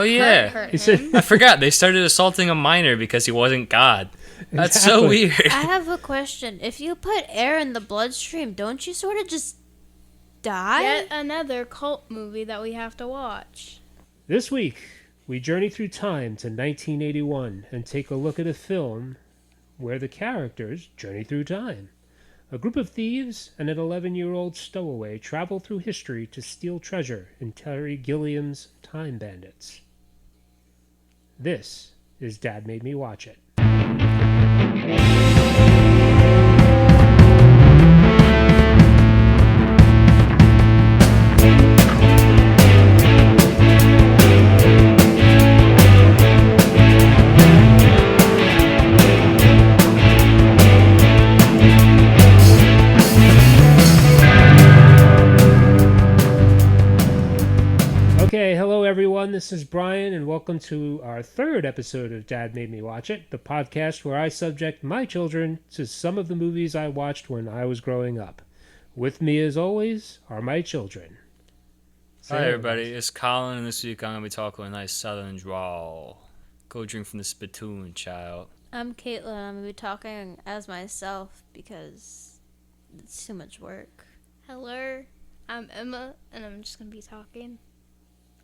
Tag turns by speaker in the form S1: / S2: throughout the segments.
S1: Oh, yeah.
S2: hurt him.
S1: I forgot. They started assaulting a minor because he wasn't God. That's so weird.
S3: I have a question. If you put air in the bloodstream, don't you sort of just die?
S2: Yet another cult movie that we have to watch.
S4: This week, we journey through time to 1981 and take a look at a film where the characters journey through time. A group of thieves and an 11-year-old stowaway travel through history to steal treasure in Terry Gilliam's Time Bandits. This is Dad Made Me Watch It. Okay, hello everyone, this is Brian and welcome to our third episode of Dad Made Me Watch It, the podcast where I subject my children to some of the movies I watched when I was growing up. With me as always are my children.
S1: Hi, everybody. It's Colin, and this week I'm going to be talking with a nice southern drawl. Go drink from the spittoon, child.
S3: I'm Caitlin. I'm going to be talking as myself because it's too much work.
S2: Hello, I'm Emma, and I'm just going to be talking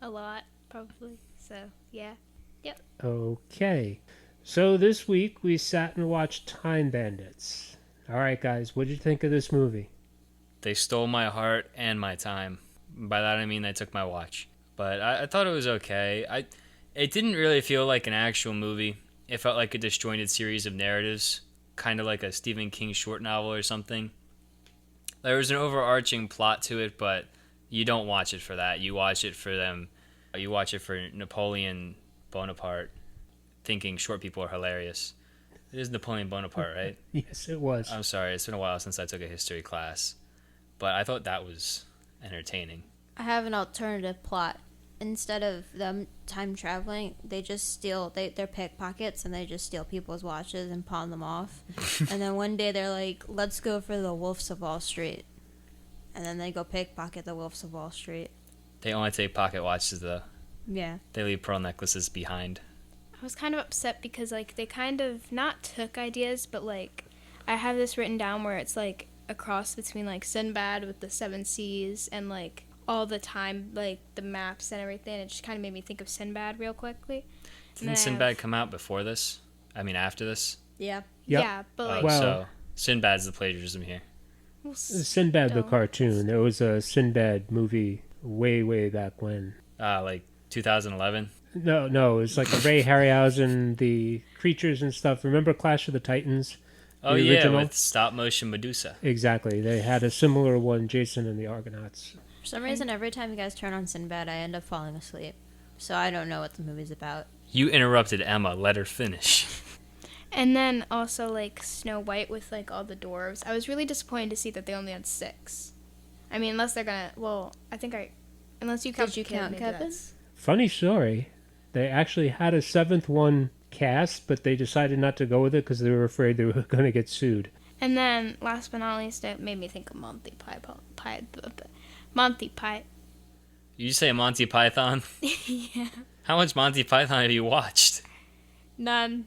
S2: a lot, probably. So, yeah. Yep.
S4: Okay, so this week we sat and watched Time Bandits. Alright guys, what did you think of this movie?
S1: They stole my heart and my time. By that I mean they took my watch. But I thought it was okay. It didn't really feel like an actual movie. It felt like a disjointed series of narratives, kind of like a Stephen King short novel or something. There was an overarching plot to it, but you don't watch it for that. You watch it for them. You watch it for Napoleon Bonaparte, thinking short people are hilarious. It is Napoleon Bonaparte, right?
S4: Yes, it was.
S1: I'm sorry. It's been a while since I took a history class. But I thought that was entertaining.
S3: I have an alternative plot. Instead of them time traveling, they just steal, they're pickpockets and they just steal people's watches and pawn them off. And then one day they're like, let's go for the Wolves of Wall Street. And then they go pickpocket the Wolves of Wall Street.
S1: They only take pocket watches, though.
S3: Yeah.
S1: They leave pearl necklaces behind.
S2: I was kind of upset because, like, they kind of not took ideas, but, like, I have this written down where it's, like, a cross between, like, Sinbad with the Seven Seas and, like, all the time, like, the maps and everything. It just kind of made me think of Sinbad real quickly.
S1: Didn't Sinbad come out before this? I mean, after this?
S3: Yeah.
S4: Yep.
S2: Yeah, but, like...
S4: Well-
S1: So, Sinbad's the plagiarism here.
S2: Well,
S4: Sinbad the
S2: still.
S4: cartoon. There was a Sinbad movie way back when.
S1: Like 2011?
S4: No, it was like a Ray Harryhausen, the creatures and stuff. Remember Clash of the Titans?
S1: Oh,
S4: The
S1: yeah,
S4: original?
S1: with stop-motion Medusa.
S4: Exactly. They had a similar one, Jason and the Argonauts.
S3: For some reason, every time you guys turn on Sinbad, I end up falling asleep. So I don't know what the movie's about.
S1: You interrupted Emma. Let her finish.
S2: And then also, like, Snow White with, like, all the dwarves. I was really disappointed to see that they only had 6. I mean, unless they're gonna... Well, I think unless you count
S3: Did you
S2: the kid,
S3: count
S2: maybe
S3: Kevin?
S2: that's-
S4: Funny story. They actually had a 7th one cast, but they decided not to go with it because they were afraid they were going to get sued.
S2: And then, last but not least, it made me think of Monty Python. Monty Python.
S1: You say Monty Python?
S2: Yeah.
S1: How much Monty Python have you watched?
S2: None.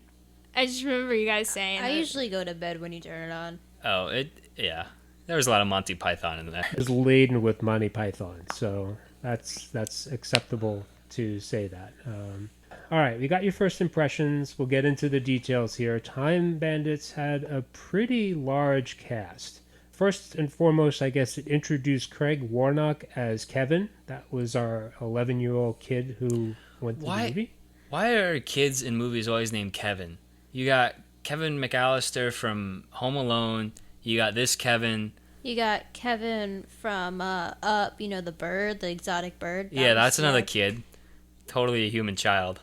S2: I just remember you guys saying
S3: I
S2: it.
S3: usually go to bed when you turn it on.
S1: Oh, yeah. There was a lot of Monty Python in there.
S4: It was laden with Monty Python, so that's acceptable to say that. All right, we got your first impressions. We'll get into the details here. Time Bandits had a pretty large cast. First and foremost, I guess it introduced Craig Warnock as Kevin. That was our 11-year-old kid who went to the movie.
S1: Why are kids in movies always named Kevin? You got Kevin McAllister from Home Alone. You got this Kevin.
S3: You got Kevin from Up, the bird, the exotic bird.
S1: Yeah, that's another
S3: Snap.
S1: kid. Totally a human child.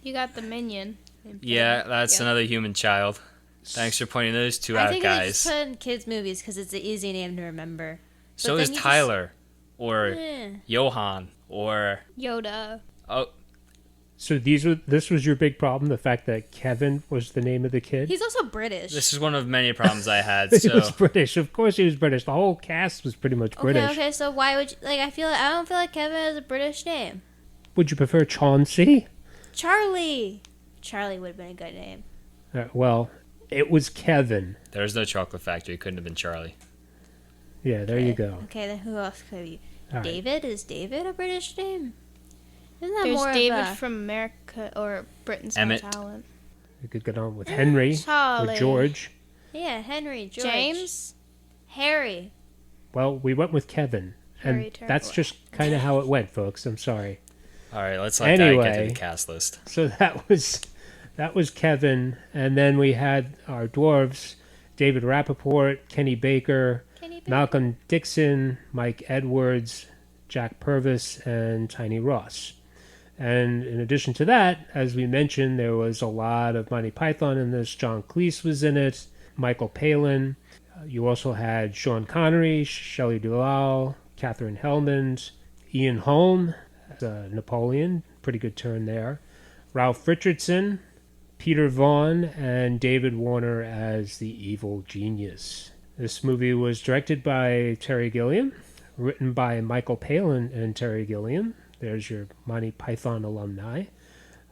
S2: You got the minion.
S1: Yeah, that's another human child. Thanks for pointing those two
S3: I
S1: out,
S3: think they
S1: guys.
S3: just put in kids' movies because it's an easy name to remember.
S1: So
S3: But
S1: is
S3: then you
S1: Tyler, or
S3: Eh.
S1: Johan, or...
S2: Yoda.
S1: Oh,
S4: So this was your big problem, the fact that Kevin was the name of the kid?
S3: He's also British.
S1: this is one of many problems I had,
S4: He
S1: so...
S4: was British. Of course he was British. The whole cast was pretty much British.
S3: Okay, so why would you, I don't feel like Kevin has a British name.
S4: Would you prefer Chauncey?
S3: Charlie. Charlie would have been a good name.
S4: Well, it was Kevin.
S1: There's no chocolate factory. Couldn't have been Charlie.
S4: Yeah, there you go.
S3: Okay, then who else could be?
S4: All right.
S3: David? Is David a British name? Isn't that
S2: There's
S3: more
S2: David
S3: of a...
S2: from America or Britain's
S1: Emmett.
S2: Got Talent.
S4: We could get on with Henry,
S2: Charlie.
S4: with George.
S3: Yeah, Henry, George.
S2: James.
S3: Harry.
S4: Well, we went with Kevin.
S2: Harry
S4: And
S2: Turner.
S4: that's just kind of how it went, folks. I'm sorry.
S1: All right, let's let that get
S4: Anyway.
S1: to the cast list.
S4: So that was Kevin. And then we had our dwarves, David Rappaport, Kenny Baker, Malcolm Dixon, Mike Edwards, Jack Purvis, and Tiny Ross. And in addition to that, as we mentioned, there was a lot of Monty Python in this. John Cleese was in it, Michael Palin. You also had Sean Connery, Shelley Duvall, Catherine Hellman, Ian Holm, Napoleon, pretty good turn there. Ralph Richardson, Peter Vaughan, and David Warner as the evil genius. This movie was directed by Terry Gilliam, written by Michael Palin and Terry Gilliam. There's your Monty Python alumni.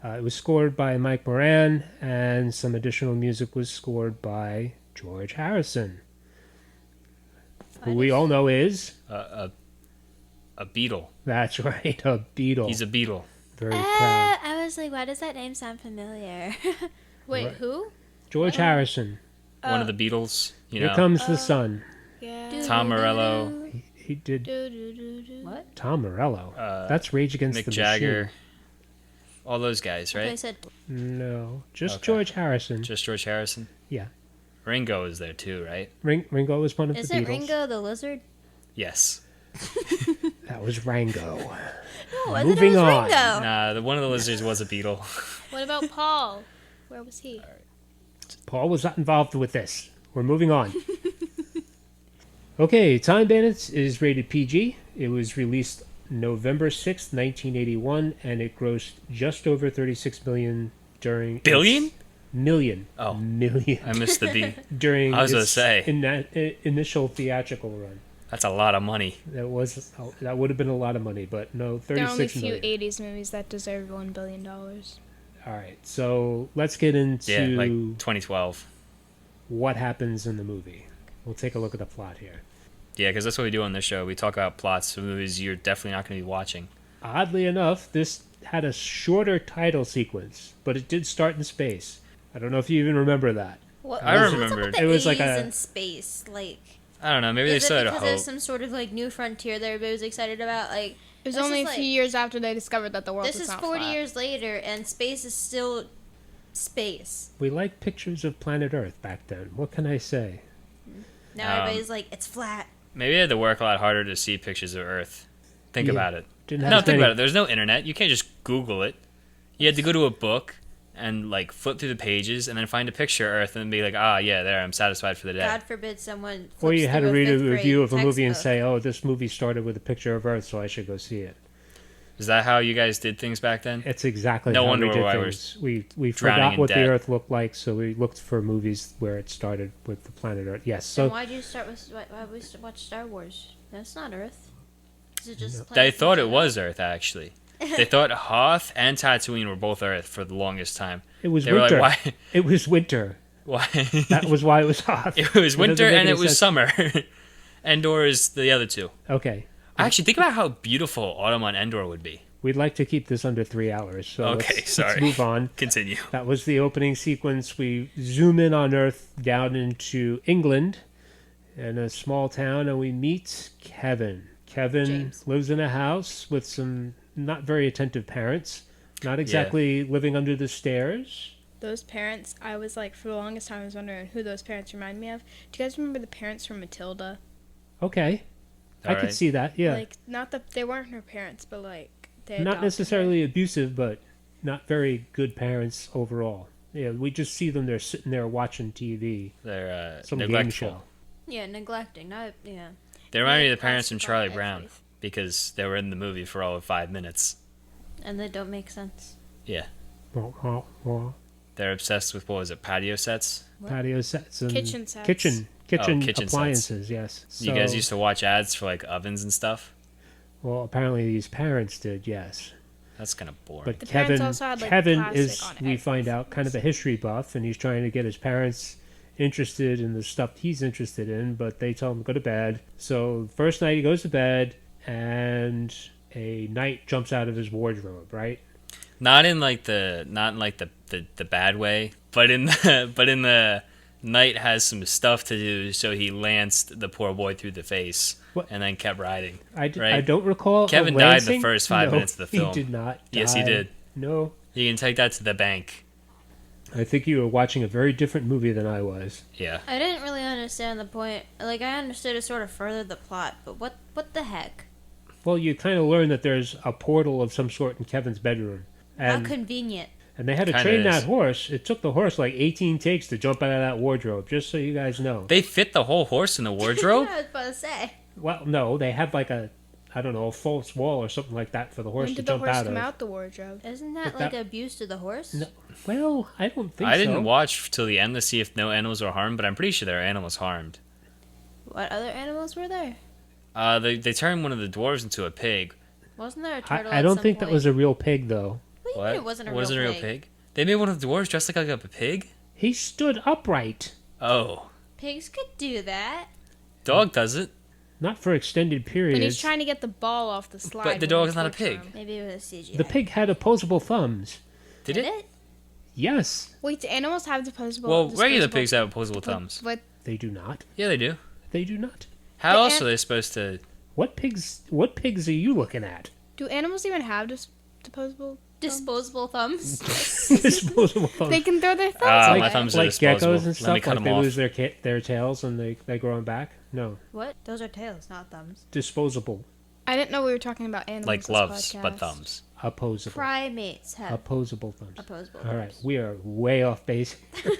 S4: It was scored by Mike Moran, and some additional music was scored by George Harrison, who we all know is...
S1: A beetle.
S4: That's right, a Beatle.
S1: He's a beetle.
S4: Very proud.
S3: I was like, why does that name sound familiar?
S2: Wait,
S4: Right.
S2: who?
S4: George Harrison.
S1: One of the Beatles. You
S4: Here
S1: know,
S4: comes the sun.
S2: Yeah.
S1: Tom Morello,
S4: He did
S3: What?
S4: Tom Morello. That's Rage Against
S1: Mick
S4: the
S1: Jagger,
S4: Machine.
S1: all those guys,
S3: I
S1: right?
S3: said,
S4: No, just
S1: Okay.
S4: George Harrison.
S1: Just George Harrison.
S4: Yeah.
S1: Ringo is there too, right?
S4: Ringo was one of
S3: is
S4: the
S3: it
S4: Beatles.
S3: Ringo the Lizard?
S1: Yes.
S4: That was Rango.
S3: No, I thought
S4: Moving
S3: it was
S4: on.
S3: Ringo.
S1: Nah, one of the lizards was a beetle.
S2: What about Paul? Where was he?
S4: Paul was not involved with this. We're moving on. Okay, Time Bandits is rated PG. It was released November 6th, 1981, and it grossed just over 36 million during... its-
S1: Billion?
S4: Million.
S1: Oh.
S4: Million.
S1: I missed the B.
S4: During
S1: I was gonna
S4: its
S1: say.
S4: initial theatrical run.
S1: That's a lot of money.
S4: That would have been a lot of money, but no,
S2: There are only
S4: 36
S2: few
S4: million.
S2: 80s movies that deserve $1 billion.
S4: All right, so let's get into
S1: Yeah, like 2012.
S4: what happens in the movie. We'll take a look at the plot here.
S1: Yeah, because that's what we do on this show. We talk about plots of movies you're definitely not going to be watching.
S4: Oddly enough, this had a shorter title sequence, but it did start in space. I don't know if you even remember that.
S3: What,
S1: I
S3: what's
S1: remembered.
S3: up with the
S4: It was like
S3: 80s
S4: a-
S3: in space? Like,
S1: I don't know. Maybe they
S3: is
S1: still
S3: it
S1: had a
S3: because
S1: hope.
S3: there's some sort of like new frontier that everybody was excited about? Like,
S2: It was
S3: This
S2: only
S3: is
S2: a few
S3: like-
S2: years after they discovered that the world
S3: this
S2: was
S3: is
S2: not
S3: 40
S2: flat.
S3: years later, and space is still space.
S4: We liked pictures of planet Earth back then. What can I say?
S3: Now everybody's like, it's flat.
S1: Maybe they had to work a lot harder to see pictures of Earth. Think
S4: Yeah.
S1: about it.
S4: Didn't have
S1: No,
S4: as
S1: think
S4: many-
S1: about it. There's no internet. You can't just Google it. You had to go to a book and like flip through the pages and then find a picture of Earth and be like, ah, yeah, there, I'm satisfied for the day.
S3: God forbid someone.
S4: Or you
S3: flips
S4: had to
S3: through
S4: read a
S3: fifth grade
S4: review of a movie and
S3: textbook.
S4: say, oh, this movie started with a picture of Earth, so I should go see it.
S1: Is that how you guys did things back then?
S4: It's exactly
S1: No
S4: how
S1: wonder
S4: we did
S1: why we're
S4: things. We
S1: drowning
S4: forgot
S1: in
S4: what
S1: debt.
S4: the Earth looked like, so we looked for movies where it started with the planet Earth. Yes,
S3: Then
S4: so
S3: why'd you start with? Why we watch Star Wars? That's not Earth. Is it just?
S1: They
S3: planets in
S1: thought it
S3: general?
S1: was Earth, actually. They thought Hoth and Tatooine were both Earth for the longest time.
S4: it was
S1: They were
S4: winter.
S1: like, why?
S4: It was winter.
S1: Why?
S4: That was why it was hot.
S1: It was
S4: That
S1: winter
S4: doesn't make
S1: and
S4: any
S1: it was
S4: sense.
S1: summer. Endor is the other two.
S4: Okay.
S1: Actually, think about how beautiful autumn on Endor would be.
S4: We'd like to keep this under 3 hours, so
S1: Okay,
S4: let's
S1: sorry.
S4: move on.
S1: Continue.
S4: That was the opening sequence. We zoom in on Earth down into England in a small town, and we meet Kevin. Kevin
S3: James.
S4: lives in a house with some not very attentive parents, not exactly living under the stairs.
S2: Those parents, I was like, for the longest time, I was wondering who those parents remind me of. Do you guys remember the parents from Matilda?
S4: Okay, I could
S1: Alright.
S4: see that, yeah.
S2: Like, not that they weren't her parents, but like, they
S4: Not
S2: adopted
S4: necessarily abusive, but not very good parents overall. Yeah, we just see them, they're sitting there watching TV,
S1: They're
S4: some game
S1: neglectful.
S4: show.
S3: Yeah, neglecting. Not yeah.
S1: They remind me of the
S3: They
S1: parents from
S3: classify
S1: Charlie Brown
S3: everything.
S1: because they were in the movie for all of 5 minutes.
S3: And they don't make sense.
S1: Yeah.
S4: Wah, wah, wah.
S1: They're obsessed with, what was it, patio sets?
S4: Patio sets and
S2: Kitchen sets.
S4: kitchen
S1: kitchen
S4: appliances. Yes.
S1: You guys used to watch ads for like ovens and stuff?
S4: Well, apparently these parents did. Yes.
S1: That's kind of boring.
S4: But
S2: The parents
S4: Kevin,
S2: also had, like,
S4: Kevin
S2: plastic
S4: is,
S2: on
S4: we find
S2: everything.
S4: out, kind of a history buff, and he's trying to get his parents interested in the stuff he's interested in, but they tell him to go to bed. So first night he goes to bed, and a knight jumps out of his wardrobe, right?
S1: Not in like the bad way, but in the knight has some stuff to do, so he lanced the poor boy through the face
S4: What?
S1: and then kept riding.
S4: I
S1: Right.
S4: don't recall.
S1: Kevin
S4: a
S1: died
S4: lancing.
S1: the first 5
S4: No,
S1: minutes of the film.
S4: He did not.
S1: Yes, he
S4: die.
S1: did.
S4: No,
S1: You can take that to the bank.
S4: I think you were watching a very different movie than I was.
S1: Yeah.
S3: I didn't really understand the point. Like, I understood it sort of furthered the plot, but what the heck?
S4: Well, you kind of learn that there's a portal of some sort in Kevin's bedroom,
S3: How
S4: and
S3: convenient.
S4: they had to
S1: Kinda
S4: train
S1: is.
S4: that horse. It took the horse like 18 takes to jump out of that wardrobe. Just so you guys know.
S1: They fit the whole horse in the wardrobe?
S3: I was about to say.
S4: Well, no, they had like a, I don't know, a false wall or something like that for the horse
S2: When
S4: to
S2: did the
S4: jump
S2: horse
S4: out
S2: come
S4: of.
S2: out the wardrobe?
S3: Isn't that
S4: But
S3: like
S4: that-
S3: abuse to the horse?
S4: No. Well, I don't think
S1: I
S4: so.
S1: didn't watch till the end to see if no animals were harmed, but I'm pretty sure there are animals harmed.
S3: What other animals were there?
S1: They turned one of the dwarves into a pig.
S3: Wasn't there a turtle?
S4: I don't think that was a real pig, though.
S3: What do you
S1: What?
S3: mean it wasn't a
S1: Was
S3: real
S1: it a real pig? They made one of the dwarves dressed like a pig?
S4: He stood upright,
S1: Oh.
S3: Pigs could do that.
S1: Dog does it.
S4: not for extended periods.
S2: And he's trying to get the ball off the slide.
S1: But the
S2: when
S1: dog's
S2: they
S1: not a
S2: torture
S1: pig.
S2: him.
S3: Maybe it was CGI.
S4: The pig had opposable thumbs.
S1: Did
S3: Did
S1: it?
S3: it?
S4: Yes,
S2: Wait, do animals have disposable?
S1: Well, regular
S2: disposable-
S1: pigs have opposable thumbs.
S2: But
S4: they do not.
S1: Yeah, they do.
S4: They do not.
S1: How
S2: The
S1: else
S2: an-
S1: are they supposed to?
S4: What pigs? What pigs are you looking at?
S2: do animals even have disposable?
S3: Disposable thumbs.
S4: Disposable thumbs.
S2: They can throw their thumbs
S1: Ah,
S2: away.
S1: my thumbs are
S4: like
S1: disposable.
S4: geckos and
S1: Let me
S4: stuff.
S1: cut
S4: Like
S1: them
S4: they
S1: off.
S4: lose their tails and they grow them back. No,
S3: What? Those are tails, not thumbs.
S4: disposable,
S2: I didn't know we were talking about animals.
S1: Like
S2: this
S1: gloves, but
S2: podcast.
S1: thumbs.
S4: opposable,
S3: Primates have
S4: opposable thumbs.
S3: opposable
S4: All right,
S3: thumbs.
S4: we are way off base.
S1: All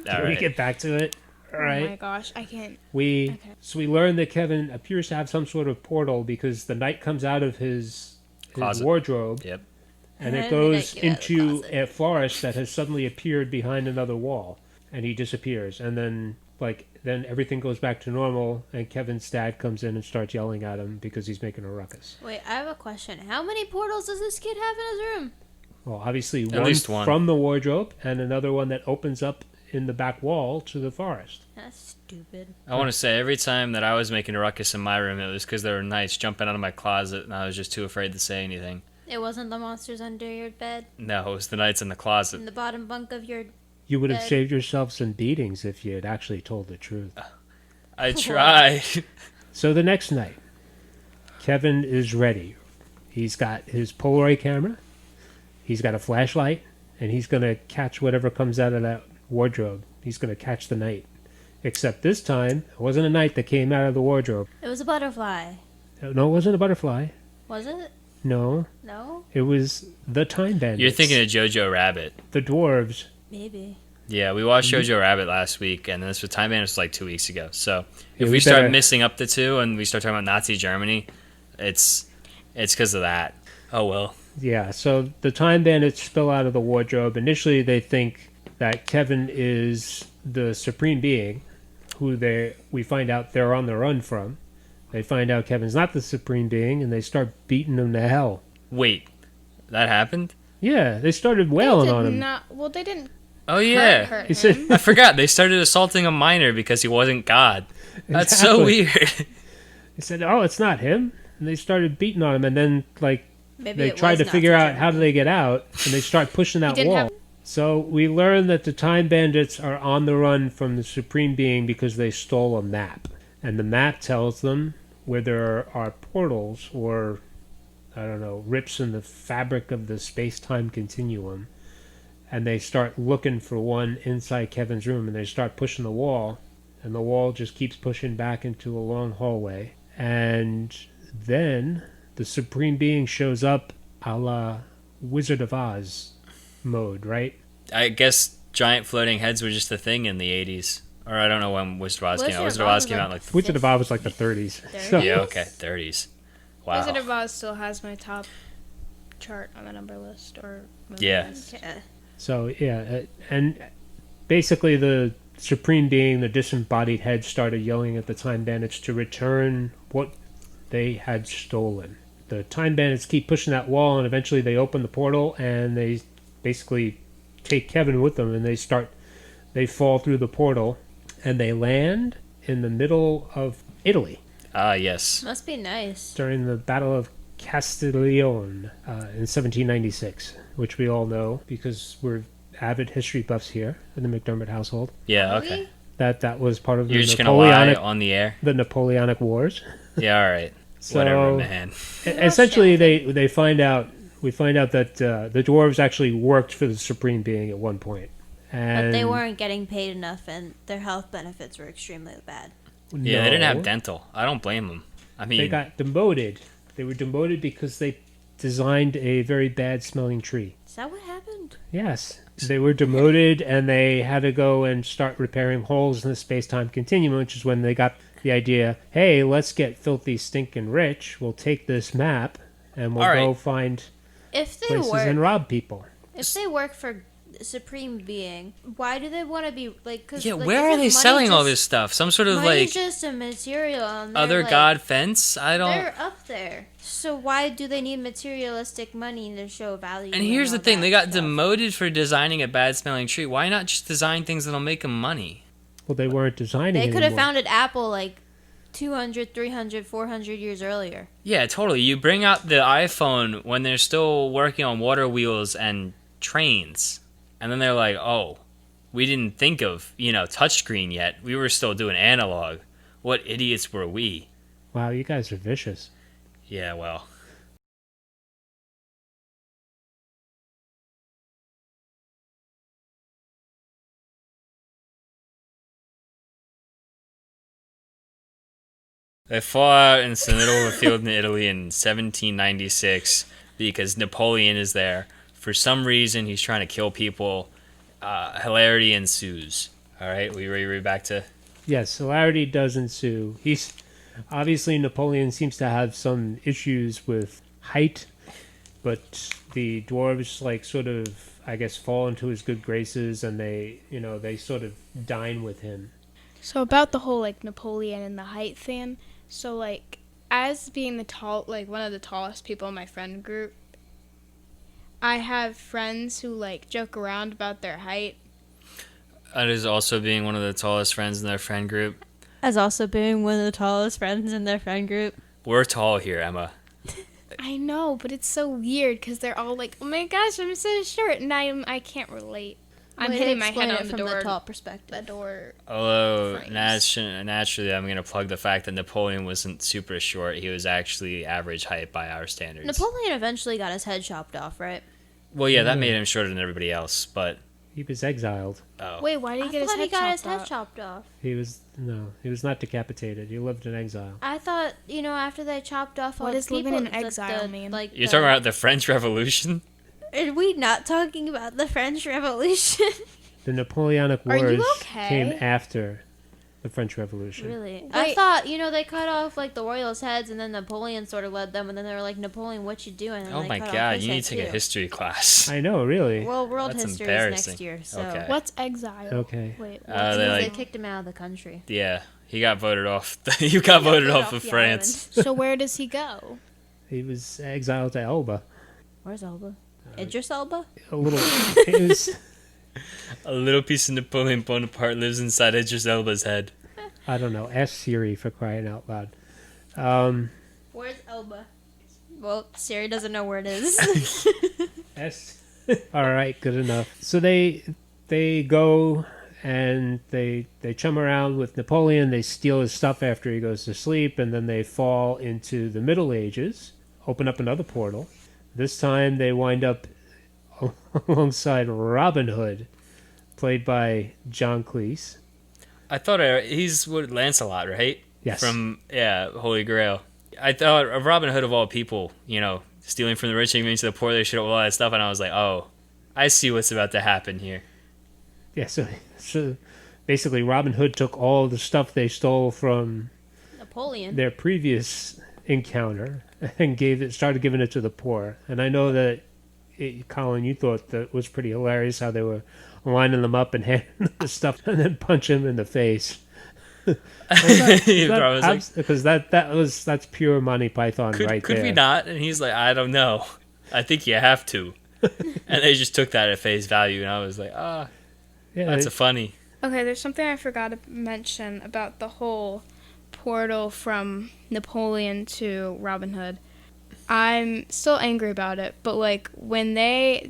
S4: Can we
S1: right.
S4: get back to it? All
S2: Oh my
S4: right.
S2: gosh, I can't.
S4: We
S2: Okay.
S4: so we learned that Kevin appears to have some sort of portal because the knight comes out of his
S1: Closet.
S4: wardrobe
S1: Yep.
S4: and it
S3: And
S4: goes
S3: the knight get out of the
S4: into
S3: closet.
S4: a forest that has suddenly appeared behind another wall, and he disappears. And then then everything goes back to normal, and Kevin's dad comes in and starts yelling at him because he's making a ruckus.
S3: Wait, I have a question. How many portals does this kid have in his room?
S4: Well, obviously
S1: At least one.
S4: from the wardrobe and another one that opens up in the back wall to the forest.
S3: That's stupid.
S1: I want to say every time that I was making a ruckus in my room, it was because there were knights jumping out of my closet, and I was just too afraid to say anything.
S3: It wasn't the monsters under your bed,
S1: No, it was the knights in the closet.
S3: in the bottom bunk of your.
S4: You would have
S3: Bed.
S4: saved yourself some beatings if you had actually told the truth.
S1: I tried.
S4: So the next night, Kevin is ready. He's got his Polaroid camera, he's got a flashlight, and he's going to catch whatever comes out of that wardrobe. He's going to catch the knight. Except this time, it wasn't a knight that came out of the wardrobe.
S3: It was a butterfly.
S4: No, it wasn't a butterfly.
S3: Was it?
S4: No,
S3: No?
S4: it was the Time Bandits.
S1: You're thinking of Jojo Rabbit.
S4: the dwarves.
S3: Maybe.
S1: Yeah, we watched
S4: Mm-hmm.
S1: Jojo Rabbit last week, and this was Time Bandits like 2 weeks ago. So
S4: Yeah,
S1: if
S4: we
S1: we start
S4: better-
S1: missing up the two and we start talking about Nazi Germany, it's because of that. Oh well.
S4: Yeah, so the Time Bandits spill out of the wardrobe. Initially, they think that Kevin is the Supreme Being, who we find out they're on the run from. They find out Kevin's not the Supreme Being, and they start beating him to hell.
S1: Wait, that happened?
S4: Yeah, they started
S2: They
S4: wailing
S2: did
S4: on him.
S2: not. Well, they didn't
S1: Oh yeah.
S2: hurt
S4: He said-
S2: him.
S1: I forgot they started assaulting a minor because he wasn't God. That's so
S4: Exactly.
S1: weird.
S4: They said, "Oh, it's not him," and they started beating on him. And then,
S3: Maybe
S4: they
S3: it
S4: tried
S3: was
S4: to figure
S3: Nazi
S4: out how do they get out, and they start pushing that
S2: didn't
S4: wall.
S2: have-
S4: So we learn that the Time Bandits are on the run from the Supreme Being because they stole a map, and the map tells them where there are portals or, I don't know, rips in the fabric of the space-time continuum, and they start looking for one inside Kevin's room, and they start pushing the wall, and the wall just keeps pushing back into a long hallway, and then the Supreme Being shows up a la Wizard of Oz mode, right?
S1: I guess giant floating heads were just a thing in the 80s. Or I don't know when Wizard of Oz came out. Wizard of Oz came out in, like
S4: Wizard of Oz was like the 30s. So,
S1: yeah, okay, 30s. Wow.
S2: Wizard of Oz still has my top chart on the number list or movie
S1: Yeah.
S2: list.
S3: Yeah.
S4: so yeah, and basically the Supreme Being, the disembodied head, started yelling at the Time Bandits to return what they had stolen. the Time Bandits keep pushing that wall, and eventually they open the portal, and they basically take Kevin with them, and they fall through the portal, and they land in the middle of Italy
S1: Ah, yes.
S3: Must be nice.
S4: during the Battle of Castiglione in 1796, which we all know because we're avid history buffs here in the McDermott household.
S1: Yeah,
S3: Really?
S1: okay.
S4: That was part of
S1: You're
S4: the
S1: just gonna lie
S4: Napoleonic
S1: on the air?
S4: the Napoleonic Wars.
S1: Yeah, all right.
S4: So
S1: Whatever, man.
S4: essentially, they find out we find out that the dwarves actually worked for the Supreme Being at one point, and
S3: But they weren't getting paid enough, and their health benefits were extremely bad.
S1: Yeah, they didn't have
S4: No,
S1: dental. I don't blame them. I
S4: They
S1: mean,
S4: got demoted. They were demoted because they designed a very bad smelling tree.
S3: Is that what happened?
S4: Yes. They were demoted, and they had to go and start repairing holes in the space-time continuum, which is when they got the idea, hey, let's get filthy, stinking rich. We'll take this map, and we'll
S1: All right.
S4: go find
S3: If they
S4: places
S3: work,
S4: and rob people.
S3: if they work for Supreme Being, why do they want to be like? Cause,
S1: yeah,
S3: like,
S1: where are
S3: isn't
S1: they
S3: money
S1: selling all
S3: just-
S1: this stuff? Some sort of
S3: Money's
S1: like
S3: just a material, and they're,
S1: other
S3: like,
S1: god fence? I don't.
S3: They're up there. So why do they need materialistic money to show value?
S1: And here's the
S3: all
S1: thing:
S3: that
S1: they got
S3: stuff?
S1: demoted for designing a bad smelling tree. Why not just design things that'll make them money?
S4: Well, they weren't designing
S3: They could have
S4: anymore.
S3: founded Apple like 200, 300, 400 years earlier.
S1: Yeah, totally. You bring out the iPhone when they're still working on water wheels and trains, and then they're like, "Oh, we didn't think of touchscreen yet. We were still doing analog. What idiots were we?"
S4: Wow, you guys are vicious.
S1: Yeah, well. They fall out in the middle of a field in Italy in 1796 because Napoleon is there. For some reason, he's trying to kill people. Hilarity ensues. All right, we ready back to...
S4: Yes, hilarity does ensue. He's obviously Napoleon seems to have some issues with height, but the dwarves sort of I guess fall into his good graces, and they sort of dine with him.
S2: So about the whole Napoleon and the height thing. So as being one of the tallest people in my friend group, I have friends who joke around about their height.
S1: That is also being one of the tallest friends in their friend group.
S3: As also being one of the tallest friends in their friend group.
S1: We're tall here, Emma.
S2: I know, but it's so weird because they're all like, "Oh my gosh, I'm so short," and I can't relate. I'm hitting my head on the
S3: from
S2: door.
S3: the tall perspective.
S2: The door.
S1: Although,
S2: Frames.
S1: naturally, I'm going to plug the fact that Napoleon wasn't super short. He was actually average height by our standards.
S3: Napoleon eventually got his head chopped off, right?
S1: Well, yeah, that made him shorter than everybody else, but...
S4: He was exiled.
S1: Oh.
S2: Wait, why did he
S3: I
S2: get his
S3: thought
S2: head
S3: he got
S2: chopped
S3: his head
S2: off?
S3: chopped off.
S4: He was not decapitated. He lived in exile.
S3: I thought, after they chopped off all
S2: What
S3: the
S2: does living
S3: people,
S2: in exile mean?
S1: You're talking about the French Revolution?
S3: Are we not talking about the French Revolution?
S4: The Napoleonic
S2: Are
S4: Wars
S2: you okay?
S4: came after the French Revolution.
S3: Really? I thought, they cut off, the royals' heads, and then Napoleon sort of led them, and then they were like, "Napoleon, what you doing?" And
S1: Oh
S3: they
S1: my
S3: cut off
S1: god,
S3: his
S1: you need
S3: head,
S1: to take a
S3: too.
S1: history class.
S4: I know, really.
S3: Well, world
S1: That's
S3: history is
S1: embarrassing.
S3: next year, so...
S1: Okay.
S2: What's exile?
S4: Okay.
S2: Wait.
S1: Uh,
S2: what's
S1: they,
S3: Because
S1: like-
S3: they kicked him out of the country.
S1: Yeah, he got voted off. You got voted off of
S3: the
S1: France.
S2: so where does he go?
S4: He was exiled to Elba.
S3: Where's Elba? Idris Elba?
S4: A little. It was.
S1: A little piece of Napoleon Bonaparte lives inside Idris Elba's head.
S4: I don't know. Ask Siri for crying out loud.
S3: Where's Elba? Well, Siri doesn't know where it is.
S4: All right, good enough. So they go and they chum around with Napoleon. They steal his stuff after he goes to sleep, and then they fall into the Middle Ages. Open up another portal. This time they wind up alongside Robin Hood, played by John Cleese.
S1: I thought he's Lancelot, right?
S4: Yes.
S1: From Holy Grail. I thought of Robin Hood of all people, stealing from the rich and giving to the poor. They should have all that stuff, and I was like, oh, I see what's about to happen here.
S4: Yeah, so basically Robin Hood took all the stuff they stole from
S3: Napoleon.
S4: their previous encounter and started giving it to the poor. And I know that Colin, you thought that was pretty hilarious how they were lining them up and handing them the stuff and then punch him in the face.
S1: He probably was like,
S4: Because that's pure Monty Python right
S1: could
S4: there.
S1: we not? And he's like, I don't know. I think you have to. And they just took that at face value, and I was like,
S4: Yeah,
S1: that's a funny.
S2: Okay, there's something I forgot to mention about the whole portal from Napoleon to Robin Hood. I'm still angry about it, but like when they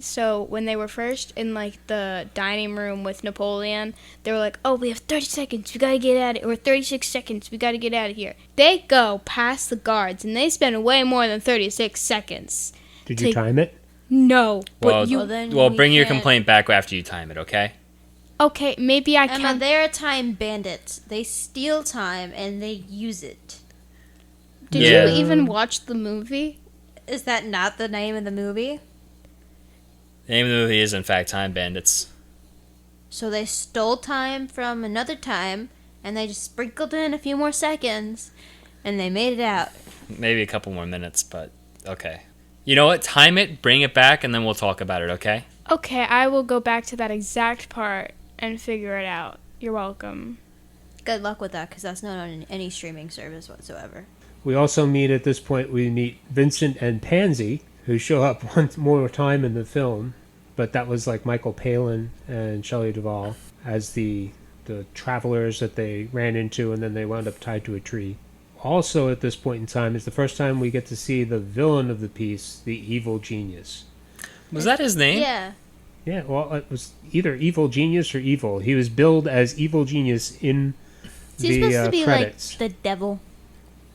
S2: were first in like the dining room with Napoleon, they were like, "Oh, we have 30 seconds. We got to get out of here. Or 36 seconds. We got to get out of here." They go past the guards and they spend way more than 36 seconds.
S4: Did you time it?
S2: No, but
S1: Well,
S2: you
S3: then
S1: bring your
S3: can't-
S1: complaint back after you time it, okay?
S2: Okay, maybe I
S3: Emma,
S2: can.
S3: they're time bandits. They steal time and they use it.
S2: Did
S1: Yeah.
S2: you even watch the movie?
S3: Is that not the name of the movie?
S1: The name of the movie is, in fact, Time Bandits.
S3: So they stole time from another time and they just sprinkled in a few more seconds and they made it out.
S1: Maybe a couple more minutes, but okay. You know what? Time it, bring it back, and then we'll talk about it, okay?
S2: Okay, I will go back to that exact part and figure it out. You're welcome.
S3: Good luck with that because that's not on any streaming service whatsoever.
S4: We also meet at this point. We meet Vincent and Pansy, who show up once more time in the film, but that was like Michael Palin and Shelley Duvall as the travelers that they ran into, and then they wound up tied to a tree. Also, at this point in time, is the first time we get to see the villain of the piece, the evil genius.
S1: Was that his name?
S3: Yeah.
S4: Yeah, well, it was either evil genius or evil. He was billed as evil genius in
S3: Is he
S4: the
S3: supposed to be
S4: credits.
S3: like the devil?